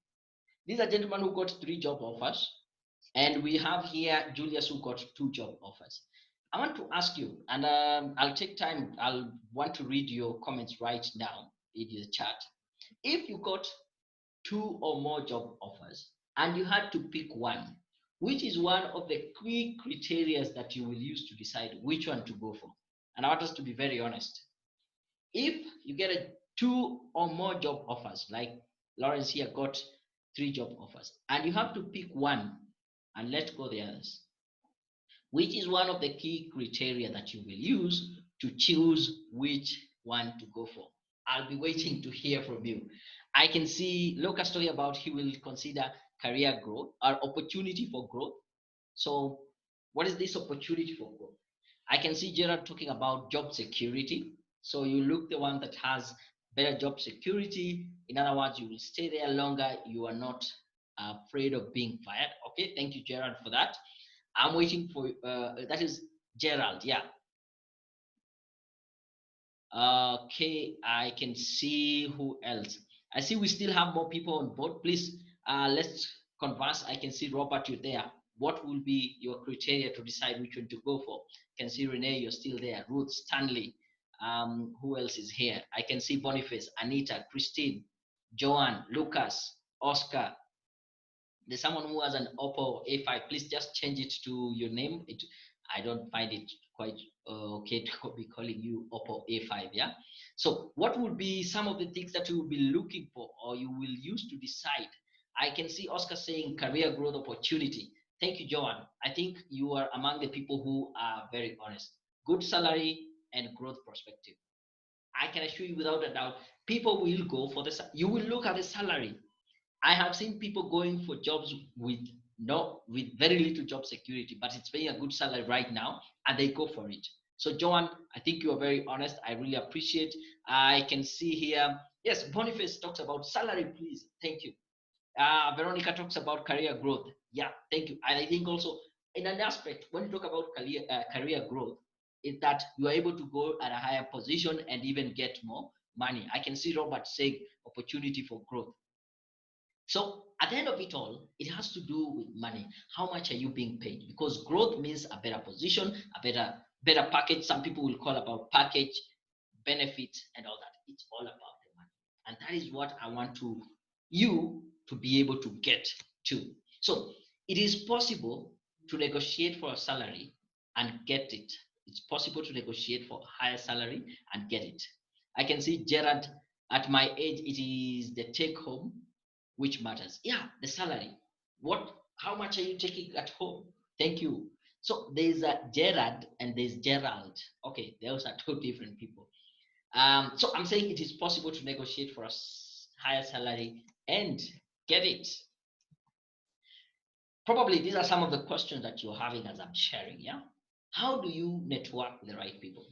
these are gentlemen who got 3 job offers, and we have here Julius who got 2 job offers. I want to ask you, and I'll take time, I'll want to read your comments right now in the chat. If you got 2 or more job offers and you had to pick one, which is one of the key criteria that you will use to decide which one to go for? And I want us to be very honest. If you get 2 or more job offers, like Lawrence here got 3 job offers, and you have to pick one and let go the others, which is one of the key criteria that you will use to choose which one to go for. I'll be waiting to hear from you. I can see Lucas talking about he will consider career growth or opportunity for growth. So what is this opportunity for growth? I can see Gerard talking about job security. So you look the one that has better job security. In other words, you will stay there longer. You are not afraid of being fired. Okay, thank you, Gerard, for that. I'm waiting for that is Gerald. Yeah. Okay, I can see who else. I see we still have more people on board. Please, let's converse. I can see Robert, you're there. What will be your criteria to decide which one to go for? I can see Renee, you're still there. Ruth, Stanley. Who else is here? I can see Boniface, Anita, Christine, Joanne, Lucas, Oscar. There's someone who has an Oppo A5. Please just change it to your name. I don't find it quite okay to be calling you Oppo A5. Yeah. So what would be some of the things that you will be looking for or you will use to decide? I can see Oscar saying career growth opportunity. Thank you, Joanne. I think you are among the people who are very honest. Good salary and growth perspective. I can assure you without a doubt, people will go for this. You will look at the salary. I have seen people going for jobs with very little job security, but it's paying a good salary right now, and they go for it. So, Joan, I think you are very honest. I really appreciate. I can see here. Yes, Boniface talks about salary, please. Thank you. Veronica talks about career growth. Yeah, thank you. And I think also in an aspect when you talk about career growth, is that you are able to go at a higher position and even get more money. I can see Robert saying opportunity for growth. So at the end of it all, it has to do with money. How much are you being paid? Because growth means a better position, a better package. Some people will call about package, benefit, and all that. It's all about the money. And that is what I want you to be able to get to. So it is possible to negotiate for a salary and get it. It's possible to negotiate for a higher salary and get it. I can see Gerard, at my age, it is the take home which matters. Yeah, the salary. How much are you taking at home? Thank you. So there's a Gerard and there's Gerald. Okay, those are 2 different people. So I'm saying it is possible to negotiate for a higher salary and get it. Probably these are some of the questions that you're having as I'm sharing. Yeah. How do you network with the right people?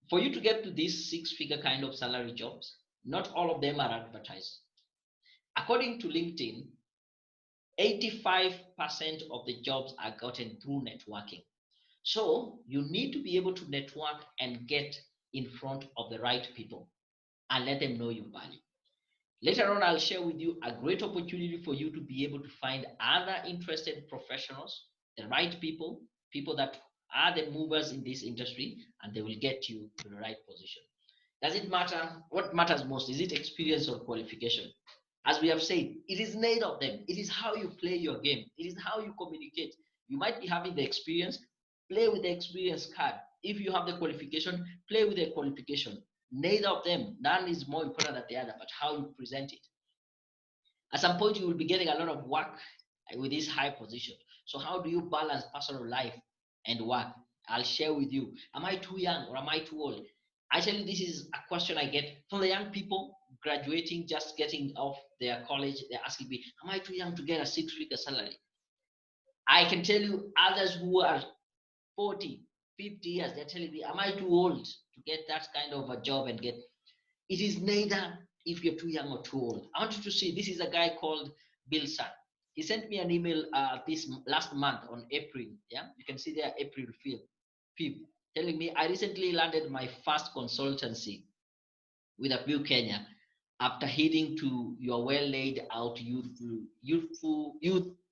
For you to get to these 6-figure kind of salary jobs, not all of them are advertised. According to LinkedIn, 85% of the jobs are gotten through networking. So you need to be able to network and get in front of the right people and let them know your value. Later on, I'll share with you a great opportunity for you to be able to find other interested professionals, the right people, people that are the movers in this industry, and they will get you to the right position. Does it matter? What matters most? Is it experience or qualification? As we have said, it is neither of them. It is how you play your game. It is how you communicate. You might be having the experience, play with the experience card. If you have the qualification, play with the qualification. Neither of them, none is more important than the other, but how you present it. At some point, you will be getting a lot of work with this high position. So, how do you balance personal life and work? I'll share with you. Am I too young or am I too old? Actually, this is a question I get from the young people graduating, just getting off their college. They're asking me, am I too young to get a six-figure salary? I can tell you others who are 40, 50 years, they're telling me, am I too old to get that kind of a job and get it is neither if you're too young or too old. I want you to see this is a guy called Bill Sun. He sent me an email this last month on April. Yeah, you can see there April 5th, telling me I recently landed my first consultancy with a few Kenya after heeding to your well laid out youth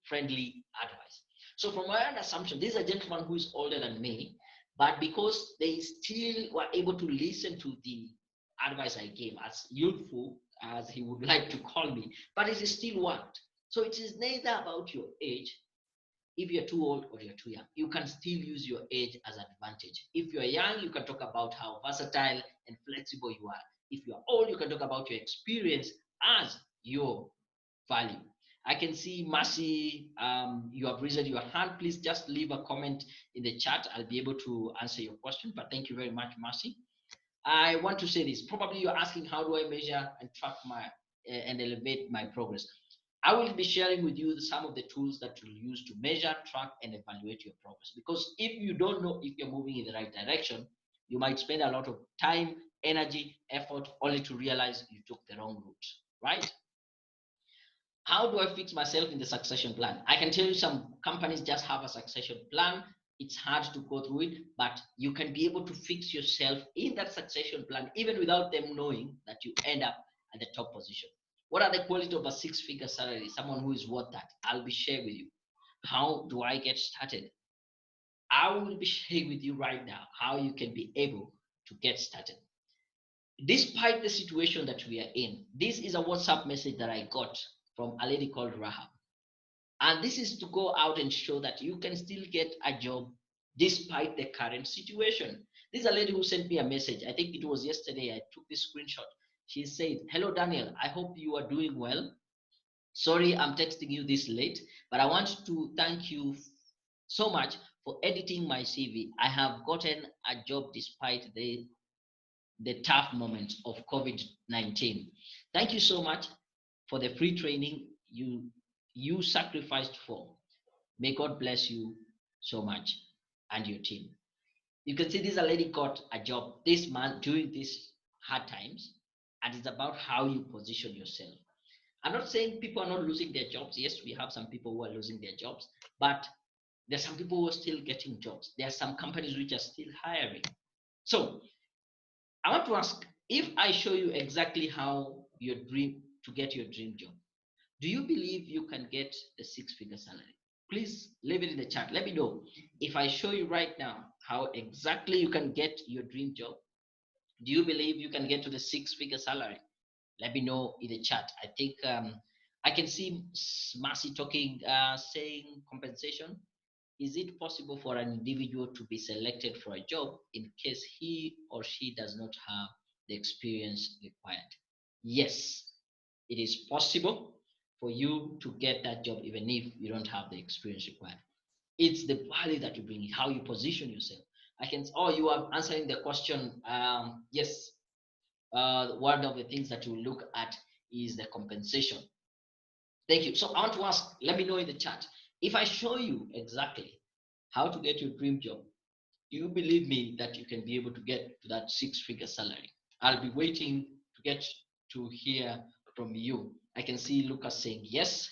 friendly advice. So from my own assumption, this is a gentleman who is older than me, but because they still were able to listen to the advice I gave, as youthful as he would like to call me, but it still worked. So it is neither about your age. If you're too old or you're too young, you can still use your age as an advantage. If you're young, you can talk about how versatile and flexible you are. If you're old, you can talk about your experience as your value. I can see Mercy, you have raised your hand. Please just leave a comment in the chat. I'll be able to answer your question, but thank you very much, Mercy. I want to say this. Probably you're asking, how do I measure and track my and elevate my progress? I will be sharing with you some of the tools that you'll use to measure, track, and evaluate your progress. Because if you don't know if you're moving in the right direction, you might spend a lot of time, energy, effort, only to realize you took the wrong route, right? How do I fix myself in the succession plan? I can tell you some companies just have a succession plan. It's hard to go through it, but you can be able to fix yourself in that succession plan, even without them knowing that you end up at the top position. What are the quality of a six-figure salary? Someone who is worth that. I'll be sharing with you. How do I get started? I will be sharing with you right now how you can be able to get started. Despite the situation that we are in, this is a WhatsApp message that I got from a lady called Rahab. And this is to go out and show that you can still get a job despite the current situation. This is a lady who sent me a message. I think it was yesterday. I took this screenshot. She said, hello, Daniel. I hope you are doing well. Sorry, I'm texting you this late, but I want to thank you so much for editing my CV. I have gotten a job despite the tough moments of COVID-19. Thank you so much for the free training you sacrificed for. May God bless you so much and your team. You can see this lady got a job this month during these hard times, and it's about how you position yourself. I'm not saying people are not losing their jobs. Yes, we have some people who are losing their jobs, but there's some people who are still getting jobs. There are some companies which are still hiring. So I want to ask, if I show you exactly how your dream to get your dream job, do you believe you can get the six-figure salary? Please leave it in the chat. Let me know. If I show you right now how exactly you can get your dream job, do you believe you can get to the six-figure salary? Let me know in the chat. I think I can see Mercy talking, saying compensation. Is it possible for an individual to be selected for a job in case he or she does not have the experience required? Yes, it is possible for you to get that job even if you don't have the experience required. It's the value that you bring, how you position yourself. I can, oh, you are answering the question. Yes, one of the things that you look at is the compensation. Thank you. So I want to ask, let me know in the chat. If I show you exactly how to get your dream job, do you believe me that you can be able to get to that six-figure salary? I'll be waiting to get to hear from you. I can see Lucas saying yes.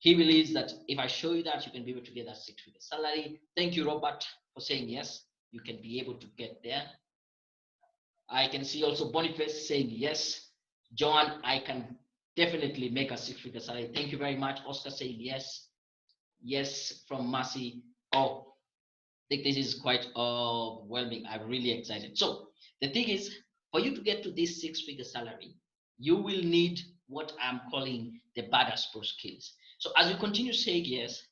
He believes that if I show you that, you can be able to get that six-figure salary. Thank you, Robert, for saying yes. You can be able to get there. I can see also Boniface saying yes. John, I can definitely make a six-figure salary. Thank you very much. Oscar saying yes. Yes from Mercy. Oh, I think this is quite overwhelming. I'm really excited. So the thing is, for you to get to this six-figure salary, you will need what I'm calling the badass pro skills. So as you continue saying yes,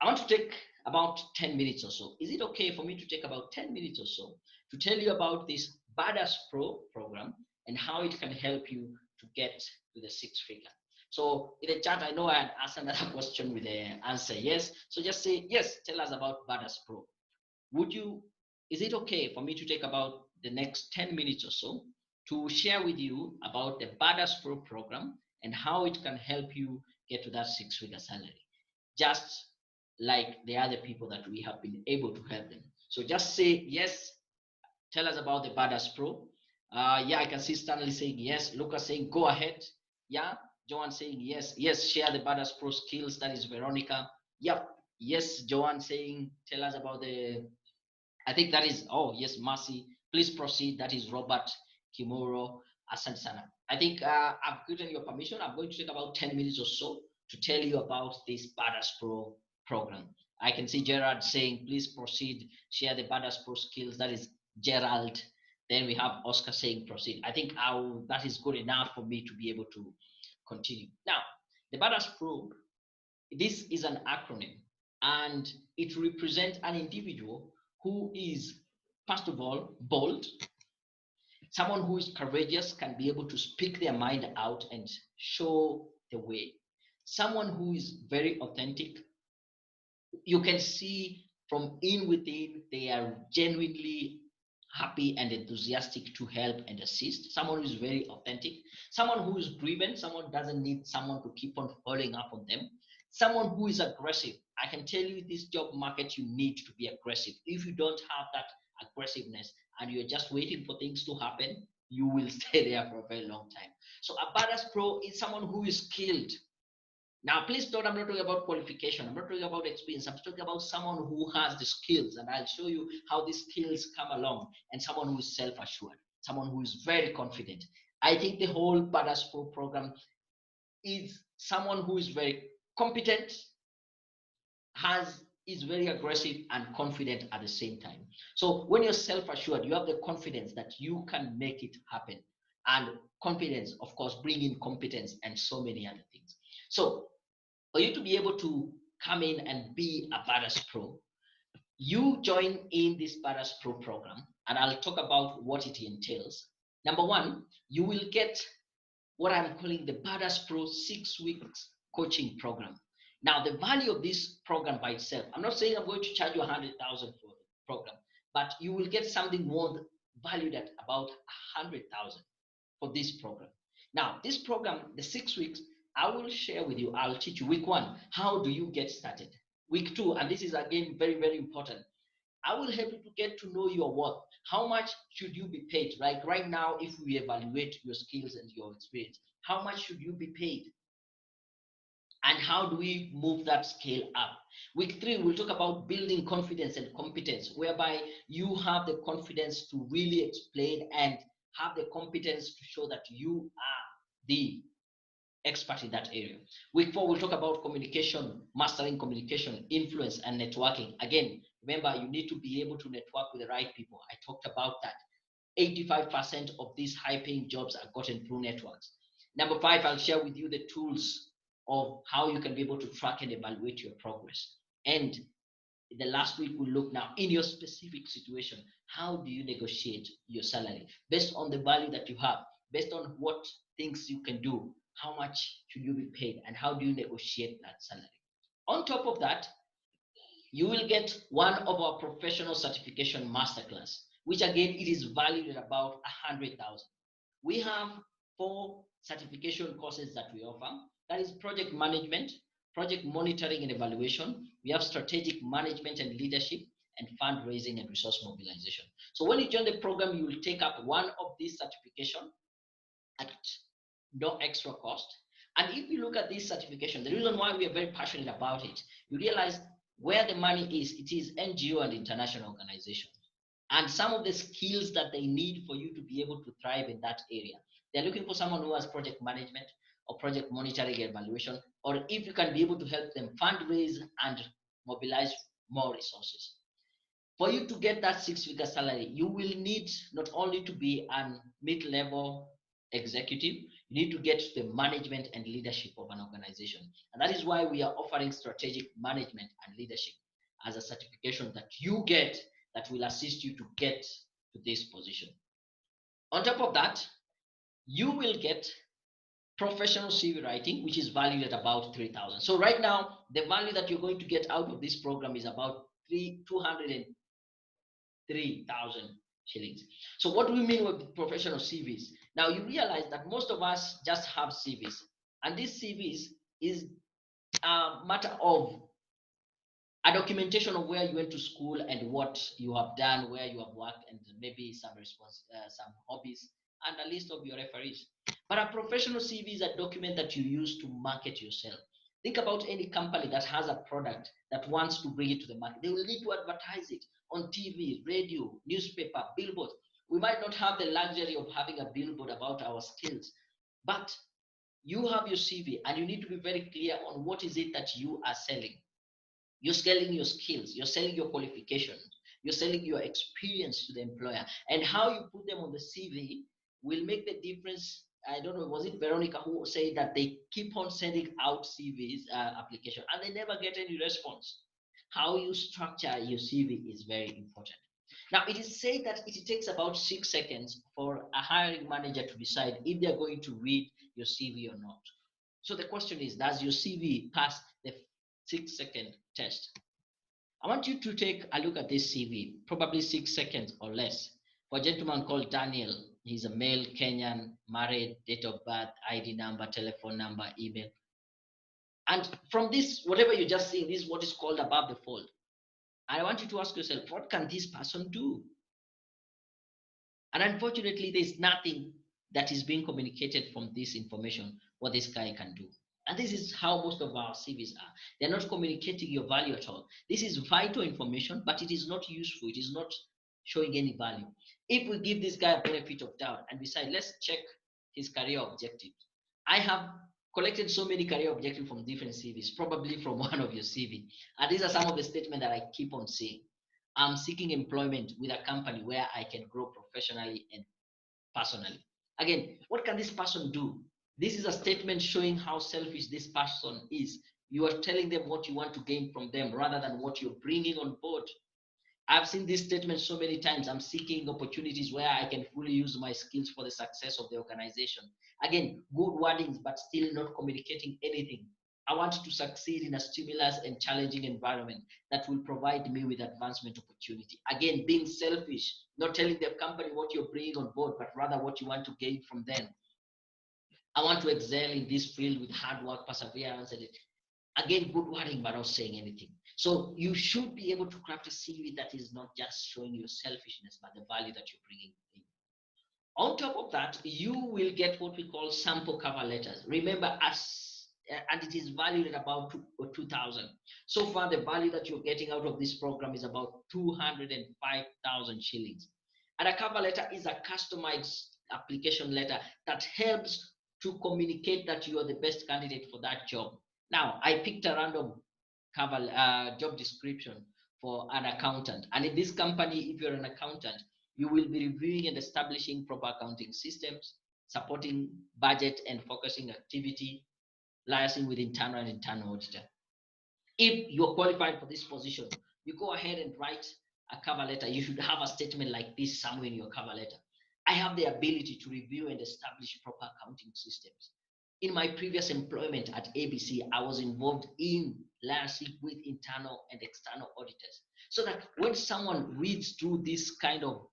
I want to take about 10 minutes or so. Is it okay for me to take about 10 minutes or so to tell you about this Badass Pro program and how it can help you to get to the six figure? So in the chat, I know I had asked another question with the answer yes. So just say yes, tell us about Badass Pro. Would you, is it okay for me to take about the next 10 minutes or so to share with you about the Badass Pro program and how it can help you get to that six-figure salary? Just like the other people that we have been able to help them. So just say yes, tell us about the Badass Pro. Yeah, I can see Stanley saying yes, Lucas saying go ahead. Yeah, Joanne saying yes, yes, share the Badass Pro skills. That is Veronica. Yep, yes, Joanne saying tell us about the, I think that is, oh, yes, Mercy. Please proceed. That is Robert Kimuro Asansana. I think I've given your permission. I'm going to take about 10 minutes or so to tell you about this Badass Pro program. I can see Gerard saying, please proceed, share the Badass Pro skills. That is Gerald. Then we have Oscar saying, proceed. I think that is good enough for me to be able to continue. Now, the Badass Pro, this is an acronym and it represents an individual who is, first of all, bold, someone who is courageous, can be able to speak their mind out and show the way, someone who is very authentic. You can see from in within they are genuinely happy and enthusiastic to help and assist, someone who is very authentic, someone who is driven, someone doesn't need someone to keep on following up on them, someone who is aggressive. I can tell you this job market, you need to be aggressive. If you don't have that aggressiveness and you're just waiting for things to happen, you will stay there for a very long time. So a badass pro is someone who is skilled. Now, please note, I'm not talking about qualification. I'm not talking about experience. I'm talking about someone who has the skills, and I'll show you how these skills come along, and someone who is self-assured, someone who is very confident. I think the whole Badass Pro program is someone who is very competent, is very aggressive and confident at the same time. So when you're self-assured, you have the confidence that you can make it happen. And confidence, of course, bring in competence and so many other things. So for you to be able to come in and be a Badass Pro, you join in this Badass Pro program, and I'll talk about what it entails. Number one, you will get what I'm calling the Badass Pro 6 weeks coaching program. Now, the value of this program by itself, I'm not saying I'm going to charge you 100,000 for the program, but you will get something more valued at about 100,000 for this program. Now, this program, the 6 weeks, I will share with you, I'll teach you week one, how do you get started? Week two, and this is again very, very important. I will help you to get to know your worth. How much should you be paid? Like right now, if we evaluate your skills and your experience, how much should you be paid? And how do we move that scale up? Week three, we'll talk about building confidence and competence, whereby you have the confidence to really explain and have the competence to show that you are the expert in that area. Week four, we'll talk about communication, mastering communication, influence, and networking. Again, remember, you need to be able to network with the right people. I talked about that. 85% of these high-paying jobs are gotten through networks. Number five, I'll share with you the tools of how you can be able to track and evaluate your progress. And the last week, we'll look now in your specific situation. How do you negotiate your salary based on the value that you have, based on what things you can do? How much should you be paid, and how do you negotiate that salary? On top of that, you will get one of our professional certification masterclass, which again, it is valued at about 100,000. We have 4 certification courses that we offer. That is project management, project monitoring and evaluation. We have strategic management and leadership, and fundraising and resource mobilization. So when you join the program, you will take up one of these certifications at no extra cost. And if you look at this certification, the reason why we are very passionate about it, you realize where the money is, it is NGO and international organizations. And some of the skills that they need for you to be able to thrive in that area, they're looking for someone who has project management or project monitoring and evaluation, or if you can be able to help them fundraise and mobilize more resources. For you to get that 6-figure salary, you will need not only to be a mid-level executive, you need to get to the management and leadership of an organization. And that is why we are offering strategic management and leadership as a certification that you get that will assist you to get to this position. On top of that, you will get professional CV writing, which is valued at about 3,000. So right now, the value that you're going to get out of this program is about 203,000 shillings. So what do we mean with professional CVs? Now you realize that most of us just have CVs, and these CVs is a matter of a documentation of where you went to school and what you have done, where you have worked, and maybe some some hobbies, and a list of your referees. But a professional CV is a document that you use to market yourself. Think about any company that has a product that wants to bring it to the market. They will need to advertise it on TV, radio, newspaper, billboard. We might not have the luxury of having a billboard about our skills, but you have your CV and you need to be very clear on what is it that you are selling. You're selling your skills, you're selling your qualifications, you're selling your experience to the employer, and how you put them on the CV will make the difference. I don't know, was it Veronica who said that they keep on sending out CVs application and they never get any response? How you structure your CV is very important. Now, it is said that it takes about 6 seconds for a hiring manager to decide if they're going to read your CV or not. So the question is, does your CV pass the 6-second test? I want you to take a look at this CV, probably 6 seconds or less. For a gentleman called Daniel, he's a male, Kenyan, married, date of birth, ID number, telephone number, email. And from this, whatever you just see, this is what is called above the fold. I want you to ask yourself, what can this person do? And unfortunately, there's nothing that is being communicated from this information, what this guy can do. And this is how most of our CVs are. They're not communicating your value at all. This is vital information, but it is not useful. It is not showing any value. If we give this guy a benefit of doubt and decide, let's check his career objectives. I have collected so many career objectives from different CVs, probably from one of your CV. And these are some of the statements that I keep on seeing. I'm seeking employment with a company where I can grow professionally and personally. Again, what can this person do? This is a statement showing how selfish this person is. You are telling them what you want to gain from them rather than what you're bringing on board. I've seen this statement so many times. I'm seeking opportunities where I can fully use my skills for the success of the organization. Again, good wordings, but still not communicating anything. I want to succeed in a stimulus and challenging environment that will provide me with advancement opportunity. Again, being selfish, not telling the company what you're bringing on board, but rather what you want to gain from them. I want to excel in this field with hard work, perseverance, and again, good wording, but not saying anything. So you should be able to craft a CV that is not just showing your selfishness, but the value that you're bringing in. On top of that, you will get what we call sample cover letters. Remember, and it is valued at about 2,000. So far, the value that you're getting out of this program is about 205,000 shillings. And a cover letter is a customized application letter that helps to communicate that you are the best candidate for that job. Now, I picked a random cover job description for an accountant. And in this company, if you're an accountant, you will be reviewing and establishing proper accounting systems, supporting budget and focusing activity, liaising with internal and internal auditor. If you're qualified for this position, you go ahead and write a cover letter. You should have a statement like this somewhere in your cover letter. I have the ability to review and establish proper accounting systems. In my previous employment at ABC, I was involved in liaising with internal and external auditors. So that when someone reads through this kind of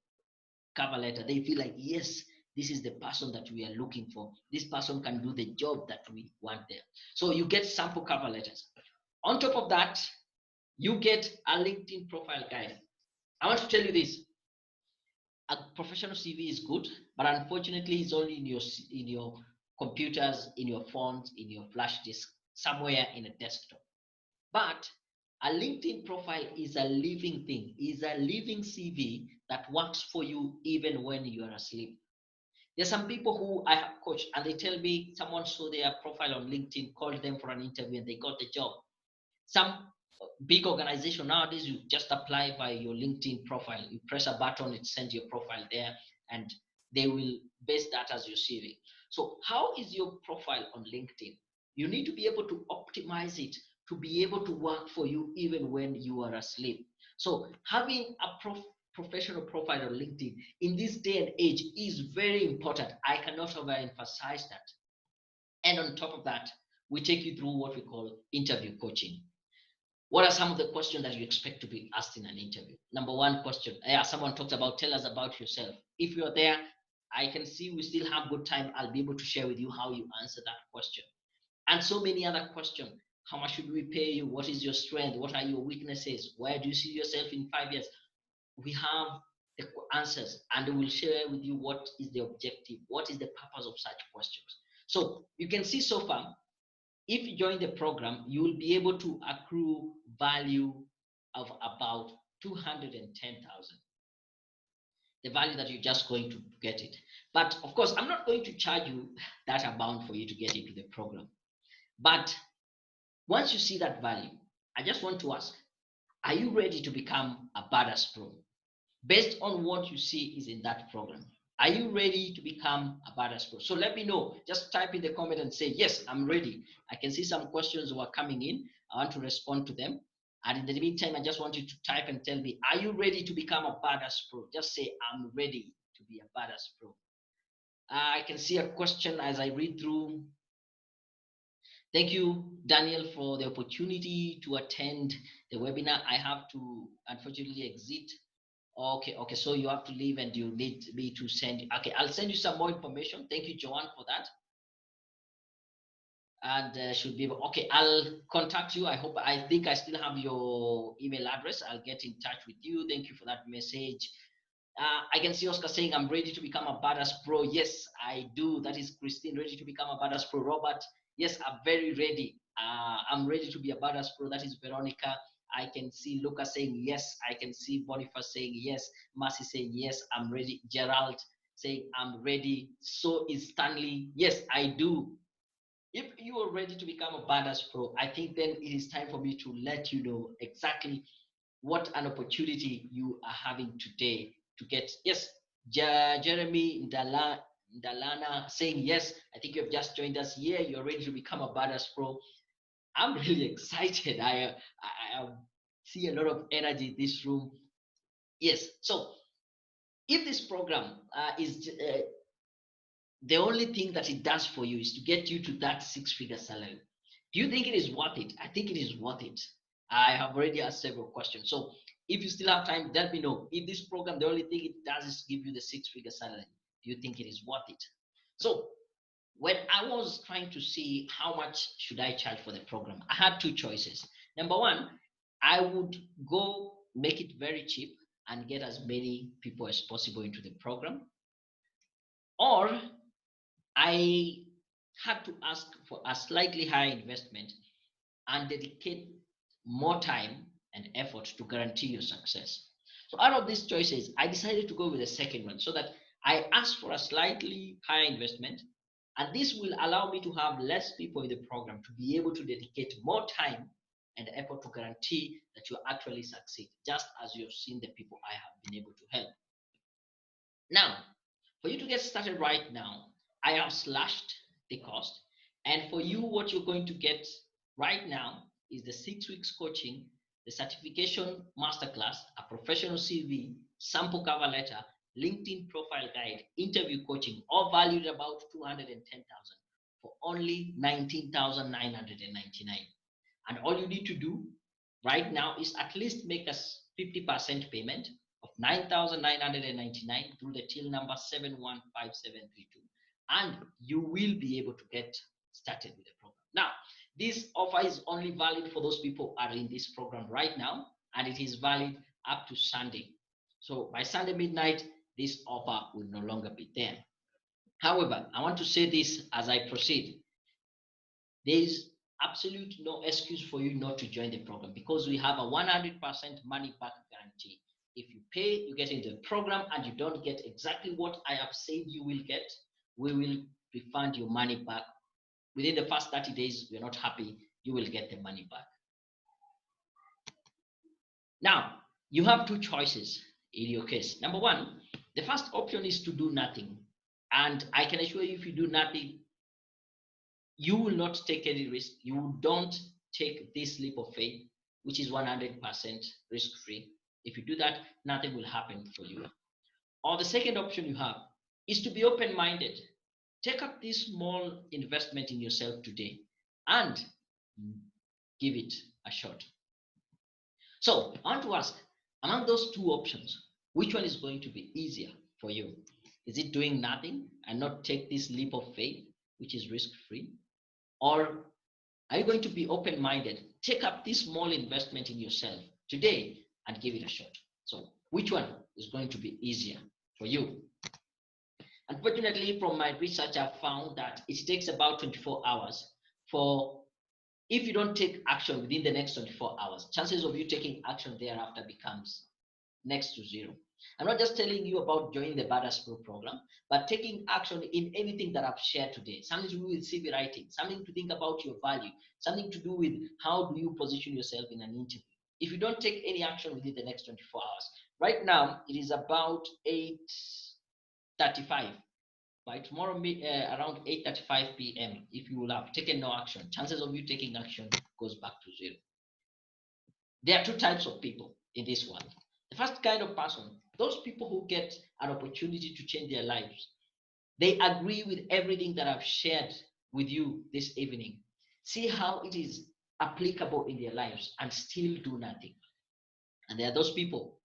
cover letter, they feel like, yes, this is the person that we are looking for. This person can do the job that we want there. So you get sample cover letters. On top of that, you get a LinkedIn profile guide. I want to tell you this. A professional CV is good, but unfortunately, it's only in your computers, in your phones, in your flash disk, somewhere in a desktop. But a LinkedIn profile is a living thing, is a living CV that works for you even when you are asleep. There's some people who I have coached and they tell me someone saw their profile on LinkedIn, called them for an interview, and they got the job. Some big organization nowadays, you just apply by your LinkedIn profile. You press a button, it sends your profile there, and they will base that as your CV. So how is your profile on LinkedIn? You need to be able to optimize it to be able to work for you even when you are asleep. So having a professional profile on LinkedIn in this day and age is very important. I cannot overemphasize that. And on top of that, we take you through what we call interview coaching. What are some of the questions that you expect to be asked in an interview? Number one question, yeah, someone talked about, tell us about yourself. If you're there, I can see we still have good time. I'll be able to share with you how you answer that question. And so many other questions. How much should we pay you? What is your strength? What are your weaknesses? Where do you see yourself in 5 years? We have the answers, and we'll share with you what is the objective, what is the purpose of such questions. So you can see so far, if you join the program, you will be able to accrue value of about 210,000. The value that you're just going to get it. But of course, I'm not going to charge you that amount for you to get into the program. But once you see that value, I just want to ask, are you ready to become a badass pro? Based on what you see is in that program, are you ready to become a badass pro? So let me know. Just type in the comment and say, yes, I'm ready. I can see some questions were coming in. I want to respond to them. And in the meantime, I just want you to type and tell me, are you ready to become a badass pro? Just say, I'm ready to be a badass pro. I can see a question as I read through. Thank you, Daniel, for the opportunity to attend the webinar. I have to unfortunately exit. Okay, so you have to leave and you need me to send. Okay, I'll send you some more information. Thank you, Joanne, for that. And should be able, okay, I'll contact you. I think I still have your email address. I'll get in touch with you. Thank you for that message. I can see Oscar saying, I'm ready to become a badass pro. Yes, I do. That is Christine, ready to become a badass pro. Robert, yes, I'm very ready. I'm ready to be a badass pro. That is Veronica. I can see Lucas saying yes. I can see Boniface saying yes. Mercy saying yes, I'm ready. Gerald saying I'm ready. So is Stanley. Yes, I do. If you are ready to become a badass pro, I think then it is time for me to let you know exactly what an opportunity you are having today to get. Yes, Jeremy Ndalana saying yes. I think you have just joined us here. You're ready to become a badass pro. I'm really excited. I see a lot of energy in this room. Yes. So if this program is the only thing that it does for you is to get you to that six-figure salary, do you think it is worth it? I think it is worth it. I have already asked several questions. So if you still have time, let me know. If this program, the only thing it does is give you the six-figure salary, do you think it is worth it? So when I was trying to see how much should I charge for the program, I had two choices. Number one, I would go make it very cheap and get as many people as possible into the program, or I had to ask for a slightly higher investment and dedicate more time and effort to guarantee your success. So out of these choices, I decided to go with the second one, so that I asked for a slightly higher investment, and this will allow me to have less people in the program to be able to dedicate more time and effort to guarantee that you actually succeed, just as you've seen the people I have been able to help. Now, for you to get started right now, I have slashed the cost. And for you, what you're going to get right now is the 6 weeks coaching, the certification masterclass, a professional CV, sample cover letter, LinkedIn profile guide, interview coaching, all valued about 210,000 for only 19,999. And all you need to do right now is at least make us 50% payment of 9,999 through the till number 715732, and you will be able to get started with the program. Now, this offer is only valid for those people who are in this program right now, and it is valid up to Sunday. So by Sunday midnight, this offer will no longer be there. However, I want to say this as I proceed. There is absolute no excuse for you not to join the program, because we have a 100% money back guarantee. If you pay, you get into the program, and you don't get exactly what I have said you will get, we will refund your money back. Within the first 30 days, you're not happy, you will get the money back. Now, you have two choices in your case. Number one, The first option is to do nothing. And I can assure you, if you do nothing, you will not take any risk. You don't take this leap of faith, which is 100% risk-free. If you do that, nothing will happen for you. Or the second option you have is to be open-minded. Take up this small investment in yourself today and give it a shot. So I want to ask, among those two options, which one is going to be easier for you? Is it doing nothing and not take this leap of faith, which is risk-free? Or are you going to be open-minded? Take up this small investment in yourself today and give it a shot. So which one is going to be easier for you? Unfortunately, from my research, I've found that it takes about 24 hours for, if you don't take action within the next 24 hours, chances of you taking action thereafter becomes next to zero. I'm not just telling you about joining the Badass Pro program, but taking action in anything that I've shared today, something to do with CV writing, something to think about your value, something to do with how do you position yourself in an interview. If you don't take any action within the next 24 hours, right now it is about 8:35. By tomorrow, around 8:35 p.m., if you will have taken no action, chances of you taking action goes back to zero. There are two types of people in this world. The first kind of person, those people who get an opportunity to change their lives, they agree with everything that I've shared with you this evening, see how it is applicable in their lives, and still do nothing. And there are those people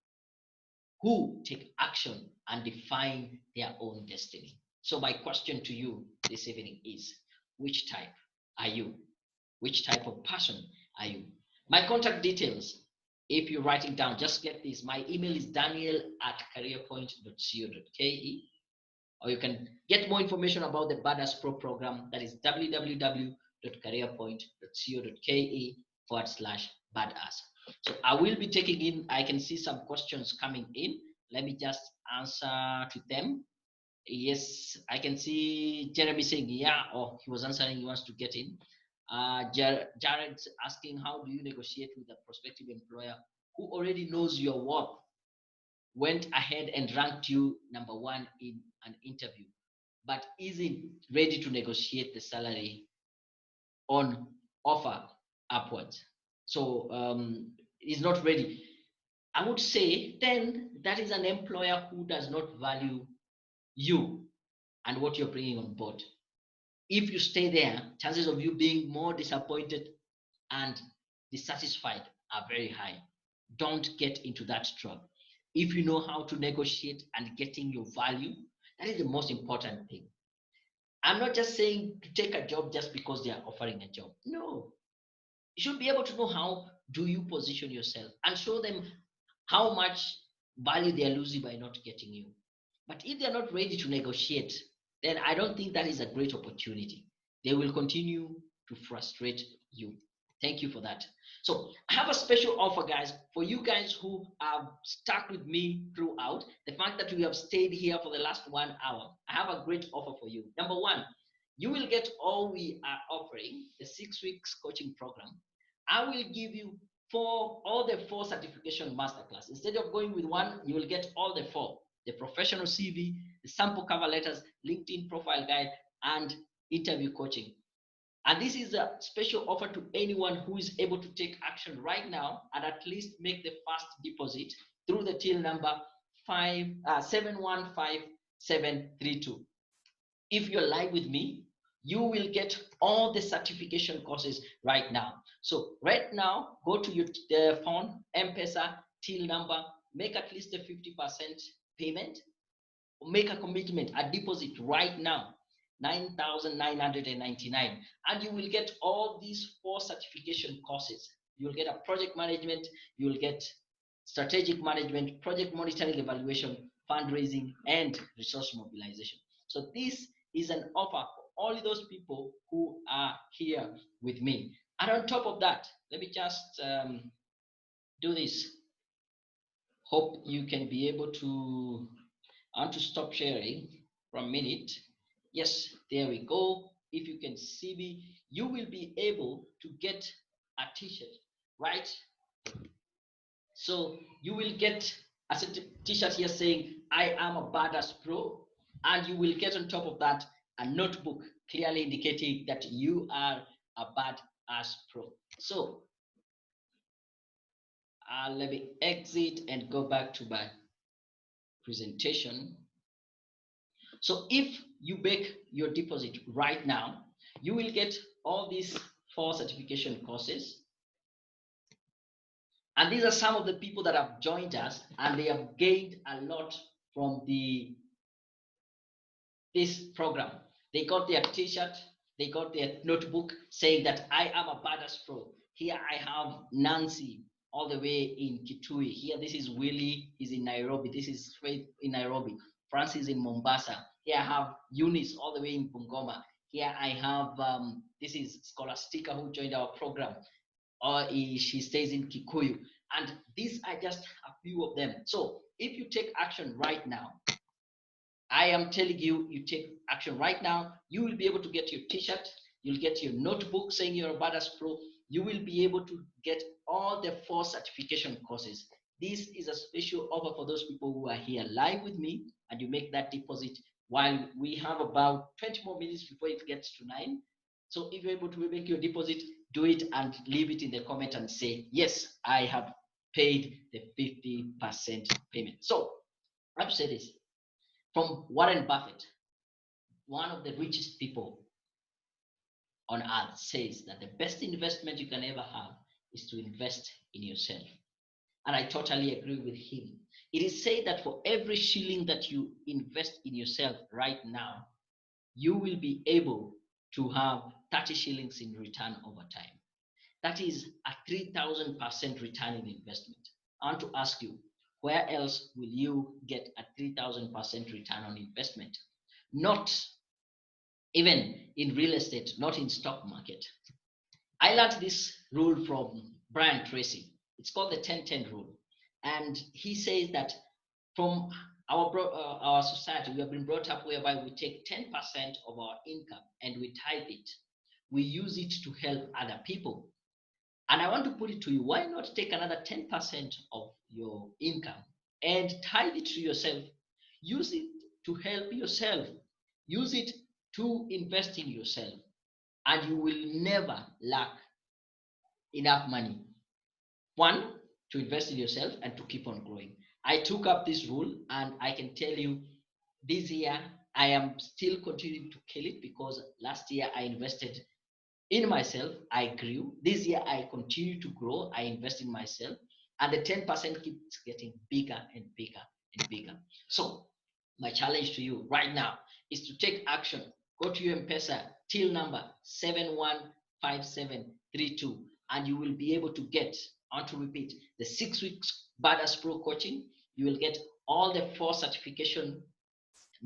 who take action and define their own destiny. So my question to you this evening is, which type are you? Which type of person are you? My contact details, if you're writing down, just get this. My email is daniel@careerpoint.co.ke, or you can get more information about the Badass Pro program. That is www.careerpoint.co.ke/badass. So I will be taking in, I can see some questions coming in. Let me just answer to them. Yes, I can see Jeremy saying, yeah, or he was answering, he wants to get in. Jared's asking, how do you negotiate with a prospective employer who already knows your worth, went ahead and ranked you number one in an interview, but isn't ready to negotiate the salary on offer upwards? So is not ready. I would say then that is an employer who does not value you and what you're bringing on board. If you stay there, chances of you being more disappointed and dissatisfied are very high. Don't get into that trap. If you know how to negotiate and getting your value, that is the most important thing. I'm not just saying to take a job just because they are offering a job. No, you should be able to know how do you position yourself and show them how much value they are losing by not getting you. But if they're not ready to negotiate, then I don't think that is a great opportunity. They will continue to frustrate you. Thank you for that. So I have a special offer, guys, for you guys who have stuck with me throughout. The fact that we have stayed here for the last 1 hour, I have a great offer for you. Number one, you will get all we are offering, the 6 weeks coaching program. I will give you all the four certification masterclass. Instead of going with one, you will get all the four: the professional CV, the sample cover letters, LinkedIn profile guide, and interview coaching. And this is a special offer to anyone who is able to take action right now and at least make the first deposit through the till number 715732. If you're live with me, you will get all the certification courses right now. So right now, go to your phone, M-Pesa, till number, make at least a 50% payment, make a commitment, a deposit right now, 9,999, and you will get all these four certification courses. You'll get a project management, you'll get strategic management, project monitoring evaluation, fundraising, and resource mobilization. So this is an offer for all those people who are here with me. And on top of that, let me just do this. Hope you can be able to, I want to stop sharing for a minute. Yes, there we go. If you can see me, you will be able to get a t-shirt, right? So you will get as a t-shirt here saying, I am a badass pro, and you will get on top of that a notebook clearly indicating that you are a badass pro. So let me exit and go back to my presentation. So if you make your deposit right now, you will get all these 4 certification courses. And these are some of the people that have joined us, and they have gained a lot from this program. They got their t-shirt, they got their notebook saying that I am a badass pro. Here I have Nancy all the way in Kitui. Here, this is Willie, he's in Nairobi. This is Faith in Nairobi. Francis in Mombasa. Here I have Eunice all the way in Bungoma. Here I have, this is Scholastica who joined our program. Or she stays in Kikuyu. And these are just a few of them. So if you take action right now, I am telling you, you take action right now, you will be able to get your t-shirt, you'll get your notebook saying you're a badass pro, you will be able to get all the 4 certification courses. This is a special offer for those people who are here live with me, and you make that deposit while we have about 20 more minutes before it gets to 9. So if you're able to make your deposit, do it and leave it in the comment and say, yes, I have paid the 50% payment. So I've said this. From Warren Buffett, one of the richest people on earth, says that the best investment you can ever have is to invest in yourself. And I totally agree with him. It is said that for every shilling that you invest in yourself right now, you will be able to have 30 shillings in return over time. That is a 3,000% return in investment. I want to ask you, where else will you get a 3,000% return on investment? Not even in real estate, not in stock market. I learned this rule from Brian Tracy. It's called the 10-10 rule. And he says that from our society, we have been brought up whereby we take 10% of our income and we tithe it. We use it to help other people. And I want to put it to you, why not take another 10% of your income and tithe it to yourself? Use it to help yourself. Use it to invest in yourself. And you will never lack enough money. One, to invest in yourself and to keep on growing. I took up this rule, and I can tell you this year I am still continuing to kill it, because last year I invested in myself, I grew. This year I continue to grow, I invest in myself, and the 10% keeps getting bigger and bigger and bigger. So my challenge to you right now is to take action. Go to your M-Pesa till number 715732, and you will be able to get, I want to repeat, the 6 weeks Badass Pro coaching. You will get all the 4 certification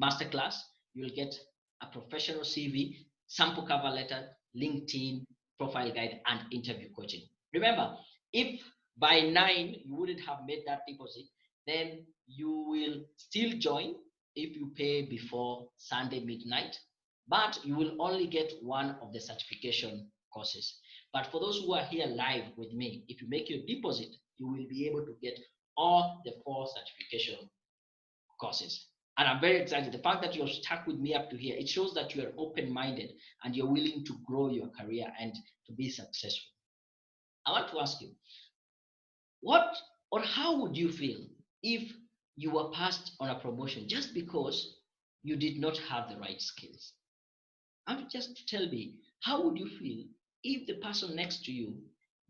masterclass. You will get a professional CV, sample cover letter, LinkedIn, profile guide, and interview coaching. Remember, if by 9 you wouldn't have made that deposit, then you will still join if you pay before Sunday midnight, but you will only get one of the certification courses. But for those who are here live with me, if you make your deposit, you will be able to get all the 4 certification courses. And I'm very excited. The fact that you're stuck with me up to here, it shows that you are open-minded and you're willing to grow your career and to be successful. I want to ask you, what or how would you feel if you were passed on a promotion just because you did not have the right skills? And just tell me, how would you feel if the person next to you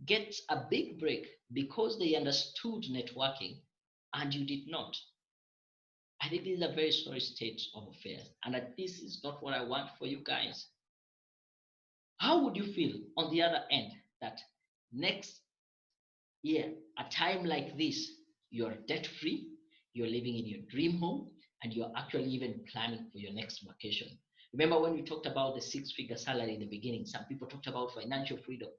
gets a big break because they understood networking and you did not? I think this is a very sorry state of affairs, and that this is not what I want for you guys. How would you feel on the other end that next year, a time like this, you're debt free, you're living in your dream home, and you're actually even planning for your next vacation? Remember when we talked about the 6-figure salary in the beginning? Some people talked about financial freedom.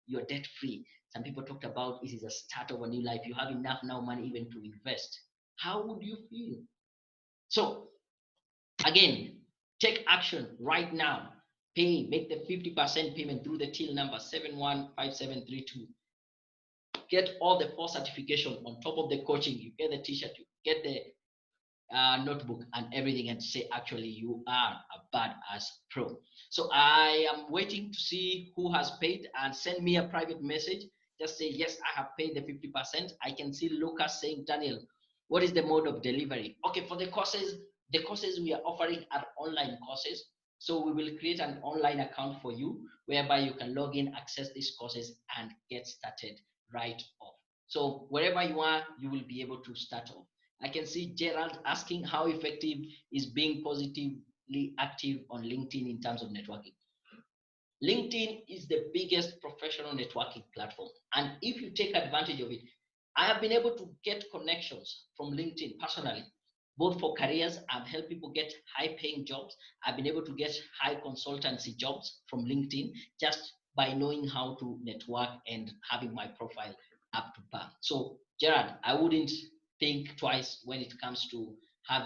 You're debt free. Some people talked about it is a start of a new life. You have enough now money even to invest. How would you feel? So again, take action right now. Pay, make the 50% payment through the till number 715732. get all the 4 certification on top of the coaching. You get the t-shirt, you get the notebook and everything, and say actually you are a badass pro. So I am waiting to see who has paid, and send me a private message. Just say yes, I have paid the 50%. I can see Lucas saying, Daniel, what is the mode of delivery? Okay, for the courses we are offering are online courses. So we will create an online account for you whereby you can log in, access these courses, and get started right off. So wherever you are, you will be able to start off. I can see Gerald asking how effective is being positively active on LinkedIn in terms of networking. LinkedIn is the biggest professional networking platform. And if you take advantage of it, I have been able to get connections from LinkedIn personally, both for careers. I've helped people get high paying jobs. I've been able to get high consultancy jobs from LinkedIn just by knowing how to network and having my profile up to par. So, Gerard, I wouldn't think twice when it comes to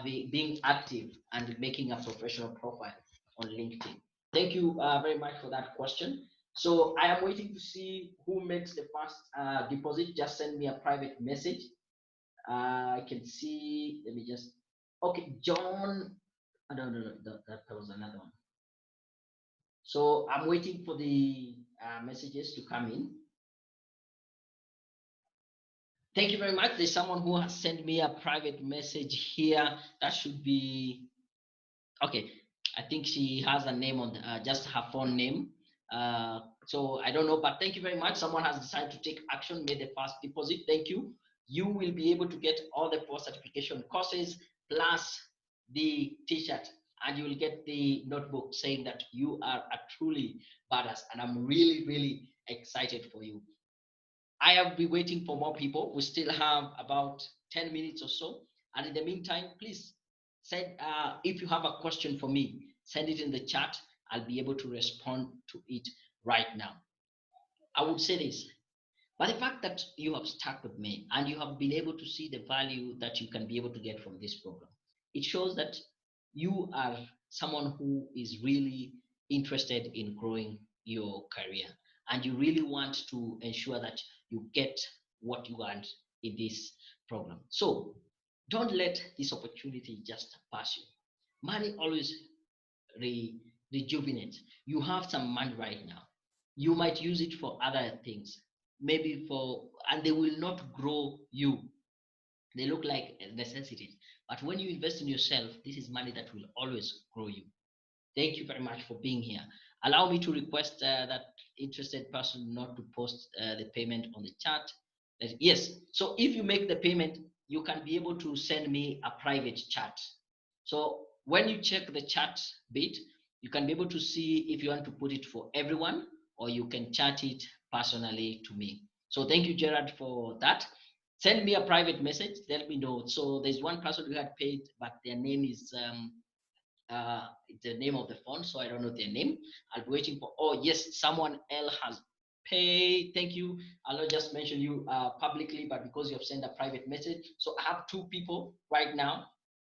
being active and making a professional profile on LinkedIn. Thank you very much for that question. So I am waiting to see who makes the first deposit. Just send me a private message. I can see, let me just, okay, John, no, that was another one. So I'm waiting for the messages to come in. Thank you very much. There's someone who has sent me a private message here. That should be, okay. I think she has a name on just her phone name. So I don't know, but thank you very much. Someone has decided to take action, made the first deposit. Thank you. You will be able to get all the post certification courses plus the t-shirt, and you will get the notebook saying that you are a truly badass. And I'm really, really excited for you. I have been waiting for more people. We still have about 10 minutes or so. And in the meantime, please send, if you have a question for me, send it in the chat. I'll be able to respond to it right now. I would say this, but the fact that you have stuck with me and you have been able to see the value that you can be able to get from this program, it shows that you are someone who is really interested in growing your career, and you really want to ensure that you get what you want in this program. So don't let this opportunity just pass you. Money always rejuvenates. You have some money right now. You might use it for other things, maybe for, and they will not grow you. They look like necessities. But when you invest in yourself, this is money that will always grow you. Thank you very much for being here. Allow me to request that interested person not to post the payment on the chat. Yes, so if you make the payment, you can be able to send me a private chat. So when you check the chat bit, you can be able to see if you want to put it for everyone, or you can chat it personally to me. So thank you, Gerard, for that. Send me a private message, let me know. So there's one person who had paid, but their name is the name of the fund, so I don't know their name. I'll be waiting for, oh yes, someone else has paid. Thank you. I'll not just mention you publicly, but because you have sent a private message. So I have 2 people right now,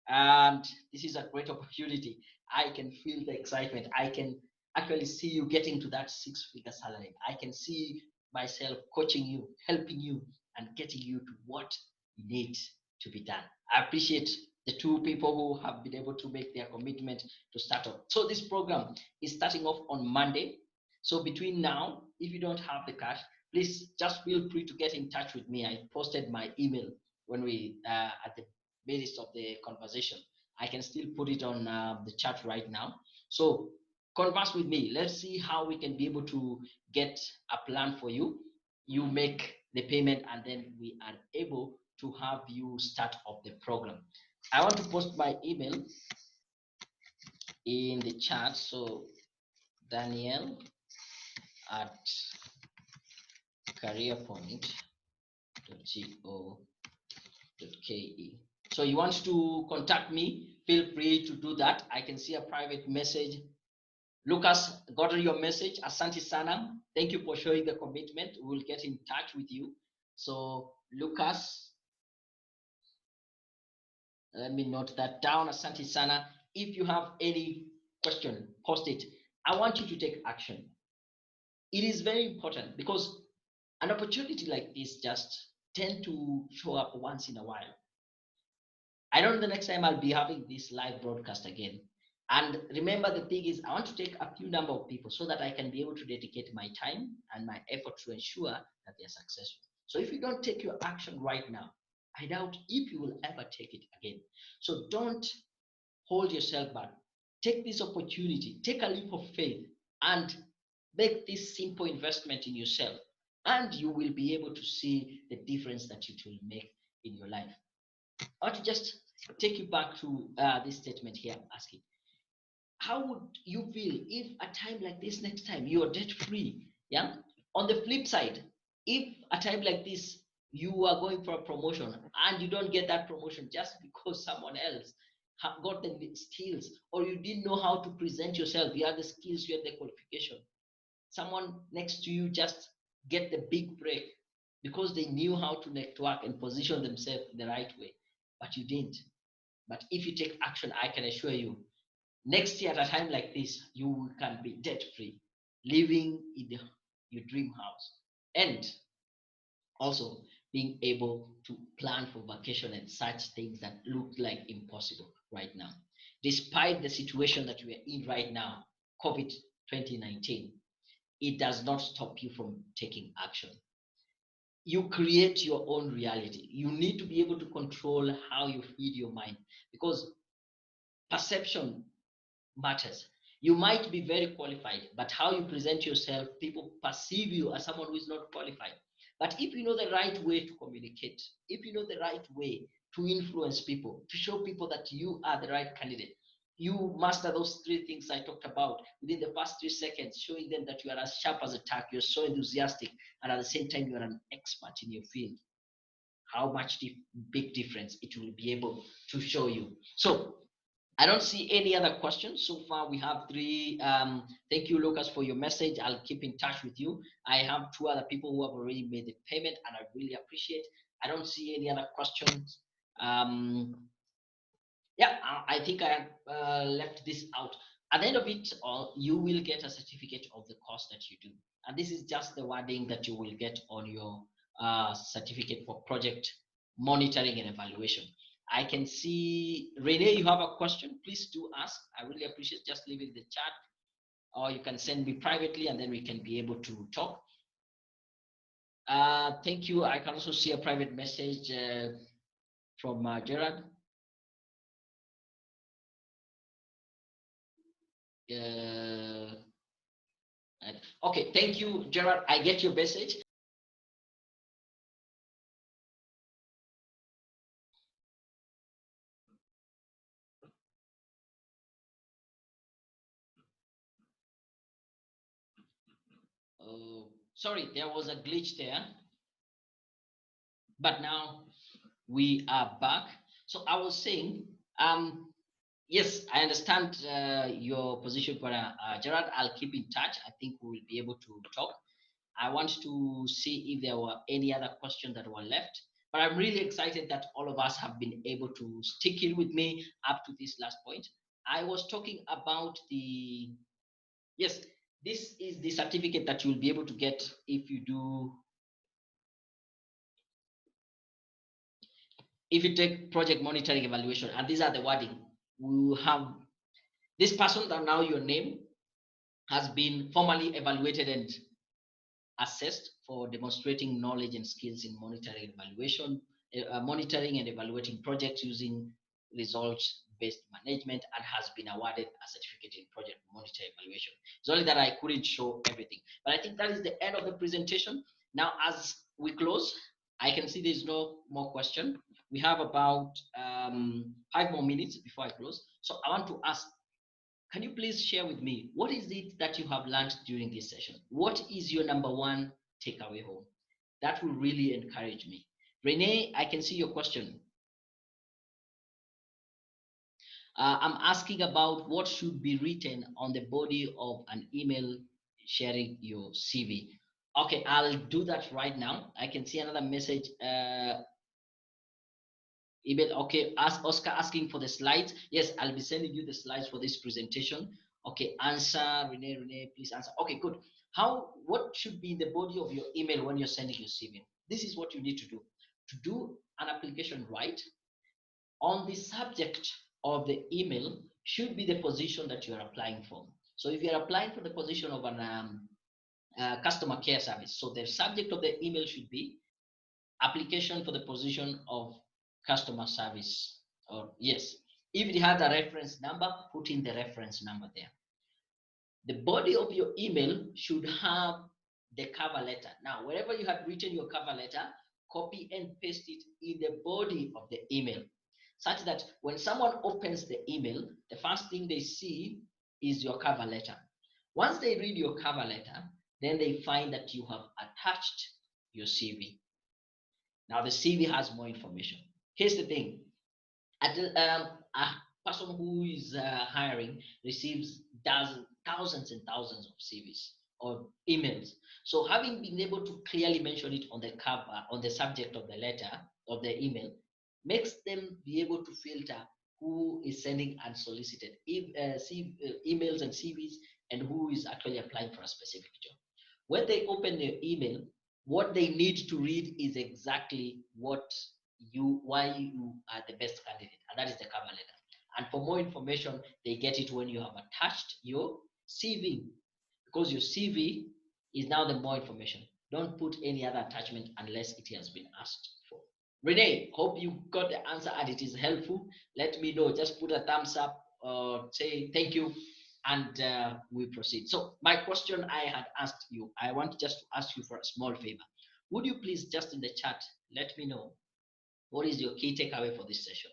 and this is a great opportunity. I can feel the excitement. I can actually see you getting to that 6-figure salary. I can see myself coaching you, helping you, and getting you to what you need to be done. I appreciate the 2 people who have been able to make their commitment to start off. So this program is starting off on Monday. So between now, if you don't have the cash, please just feel free to get in touch with me. I posted my email when we at the basis of the conversation. I can still put it on the chat right now. So converse with me. Let's see how we can be able to get a plan for you. You make the payment, and then we are able to have you start off the program. I want to post my email in the chat. So Daniel at careerpoint.co.ke. So you want to contact me, feel free to do that. I can see a private message. Lucas, got your message. Asante sana. Thank you for showing the commitment. We'll get in touch with you. So Lucas, let me note that down. Asante sana. If you have any question, post it. I want you to take action. It is very important, because An opportunity like this just tend to show up once in a while. I don't know the next time I'll be having this live broadcast again. And remember, the thing is, I want to take a few number of people so that I can be able to dedicate my time and my effort to ensure that they're successful. So if you don't take your action right now, I doubt if you will ever take it again. So don't hold yourself back. Take this opportunity, take a leap of faith, and make this simple investment in yourself. And you will be able to see the difference that it will make in your life. I want to just take you back to this statement here, asking, how would you feel if a time like this next time you are debt free? Yeah. On the flip side, if a time like this you are going for a promotion and you don't get that promotion just because someone else got the skills, or you didn't know how to present yourself, you had the skills, you had the qualification, someone next to you just get the big break because they knew how to network and position themselves in the right way, but you didn't. But if you take action, I can assure you, next year at a time like this, you can be debt free, living in your dream house, and also being able to plan for vacation and such things that look like impossible right now. Despite the situation that we are in right now, COVID 2019, it does not stop you from taking action. You create your own reality. You need to be able to control how you feed your mind, because perception matters. You might be very qualified, but how you present yourself, people perceive you as someone who is not qualified. But if you know the right way to communicate, if you know the right way to influence people, to show people that you are the right candidate, you master those three things I talked about within the first 3 seconds, showing them that you are as sharp as a tack, you're so enthusiastic, and at the same time, you're an expert in your field. How much big difference it will be able to show you. So I don't see any other questions. So far, we have three. Thank you, Lucas, for your message. I'll keep in touch with you. I have two other people who have already made the payment, and I really appreciate. I don't see any other questions. Um, yeah, I think I have left this out. At the end of it all, you will get a certificate of the course that you do. And this is just the wording that you will get on your certificate for project monitoring and evaluation. I can see, Renee, you have a question. Please do ask. I really appreciate just leaving the chat, or you can send me privately and then we can be able to talk. Thank you. I can also see a private message from Gerard. Okay, thank you, Gerard. I get your message. Sorry, there was a glitch there, but now we are back. So I was saying, yes, I understand your position, but Gerard, I'll keep in touch. I think we will be able to talk. I want to see if there were any other questions that were left. But I'm really excited that all of us have been able to stick in with me up to this last point. I was talking about the, yes, this is the certificate that you'll be able to get if you take project monitoring evaluation, and these are the wording. We have this person that now your name has been formally evaluated and assessed for demonstrating knowledge and skills in monitoring and evaluation, monitoring and evaluating projects using results-based management, and has been awarded a certificate in project monitoring evaluation. It's only that I couldn't show everything, but I think that is the end of the presentation. Now, as we close, I can see there's no more question. We have about 5 more minutes before I close. So I want to ask, can you please share with me, what is it that you have learned during this session? What is your number one takeaway home? That will really encourage me. Renee, I can see your question. I'm asking about what should be written on the body of an email sharing your CV. Okay, I'll do that right now. I can see another message. Email, okay, ask Oscar asking for the slides. Yes, I'll be sending you the slides for this presentation. Okay, answer, Renee, please answer. Okay, good. what should be the body of your email when you're sending your CV? This is what you need to do. To do an application right, on the subject of the email should be the position that you are applying for. So if you are applying for the position of an customer care service, so the subject of the email should be application for the position of customer service. Or yes, if it has a reference number, put in the reference number there. The body of your email should have the cover letter. Now, wherever you have written your cover letter, copy and paste it in the body of the email, such that when someone opens the email, the first thing they see is your cover letter. Once they read your cover letter, then they find that you have attached your CV. Now, the CV has more information. Here's the thing. A person who is hiring receives thousands and thousands of CVs or emails. So having been able to clearly mention it on the cover, on the subject of the letter of the email, makes them be able to filter who is sending unsolicited emails and CVs and who is actually applying for a specific job. When they open their email, what they need to read is exactly why you are the best candidate, and that is the cover letter. And for more information, they get it when you have attached your CV, because your CV is now the more information. Don't put any other attachment unless it has been asked for. Renee, hope you got the answer and it is helpful. Let me know. Just put a thumbs up or say thank you, and we proceed. So my question I had asked you, I want just to ask you for a small favor. Would you please just in the chat let me know what is your key takeaway for this session?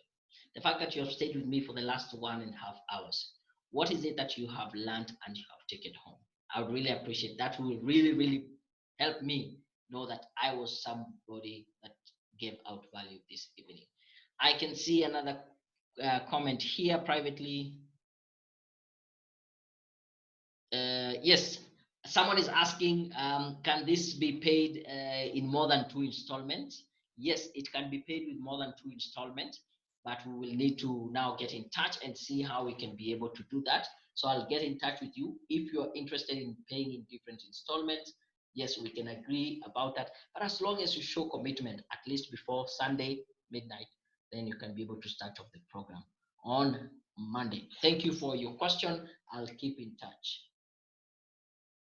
The fact that you have stayed with me for the last 1.5 hours. What is it that you have learned and you have taken home? I would really appreciate that. Will really, really help me know that I was somebody that gave out value this evening. I can see another comment here privately. Yes, someone is asking, can this be paid in more than 2 installments? Yes, it can be paid with more than 2 installments, but we will need to now get in touch and see how we can be able to do that. So I'll get in touch with you. If you're interested in paying in different installments, yes, we can agree about that. But as long as you show commitment, at least before Sunday midnight, then you can be able to start off the program on Monday. Thank you for your question. I'll keep in touch.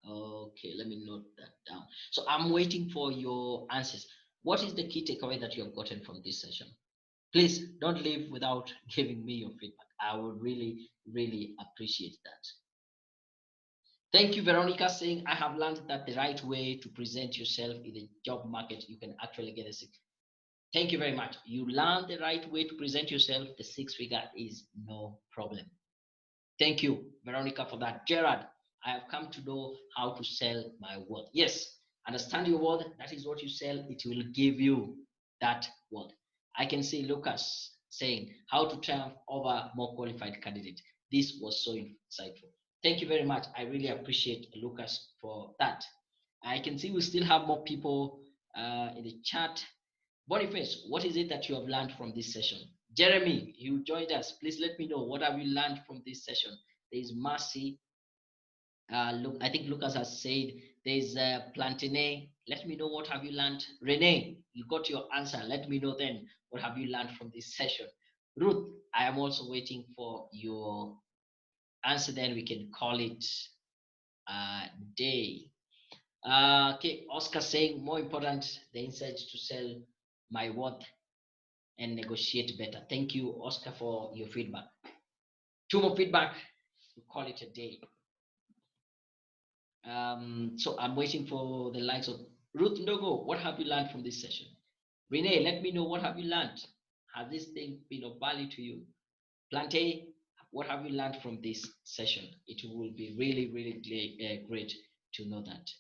Okay, let me note that down. So I'm waiting for your answers. What is the key takeaway that you have gotten from this session? Please don't leave without giving me your feedback. I would really, really appreciate that. Thank you, Veronica, saying I have learned that the right way to present yourself in the job market, you can actually get a six. Thank you very much. You learned the right way to present yourself. The 6-figure is no problem. Thank you, Veronica, for that. Gerard, I have come to know how to sell my worth. Yes, understand your worth. That is what you sell. It will give you that worth. I can see Lucas saying how to triumph over more qualified candidate. This was so insightful. Thank you very much. I really appreciate Lucas for that. I can see we still have more people in the chat. Boniface, what is it that you have learned from this session? Jeremy, you joined us. Please let me know, what have you learned from this session? There is Mercy. Look, I think Lucas has said there's Plantine. Let me know, what have you learned? Renee, you got your answer. Let me know then, what have you learned from this session? Ruth, I am also waiting for your answer. Then we can call it a day. Okay, Oscar saying more important, the insight to sell my worth and negotiate better. Thank you, Oscar, for your feedback. 2 more feedback, we call it a day. So I'm waiting for the likes of Ruth Ndogo. What have you learned from this session? Renee, let me know, what have you learned? Has this thing been of value to you? Plante, what have you learned from this session? It will be really, really great to know that.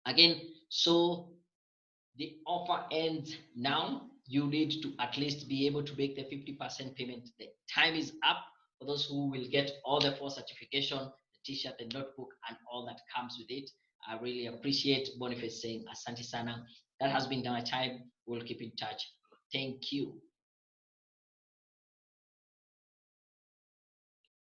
Again, so the offer ends now. You need to at least be able to make the 50% payment. The time is up for those who will get all the 4 certification, the t-shirt, the notebook, and all that comes with it. I really appreciate Boniface saying Asante Sana. That has been our time. We'll keep in touch. Thank you.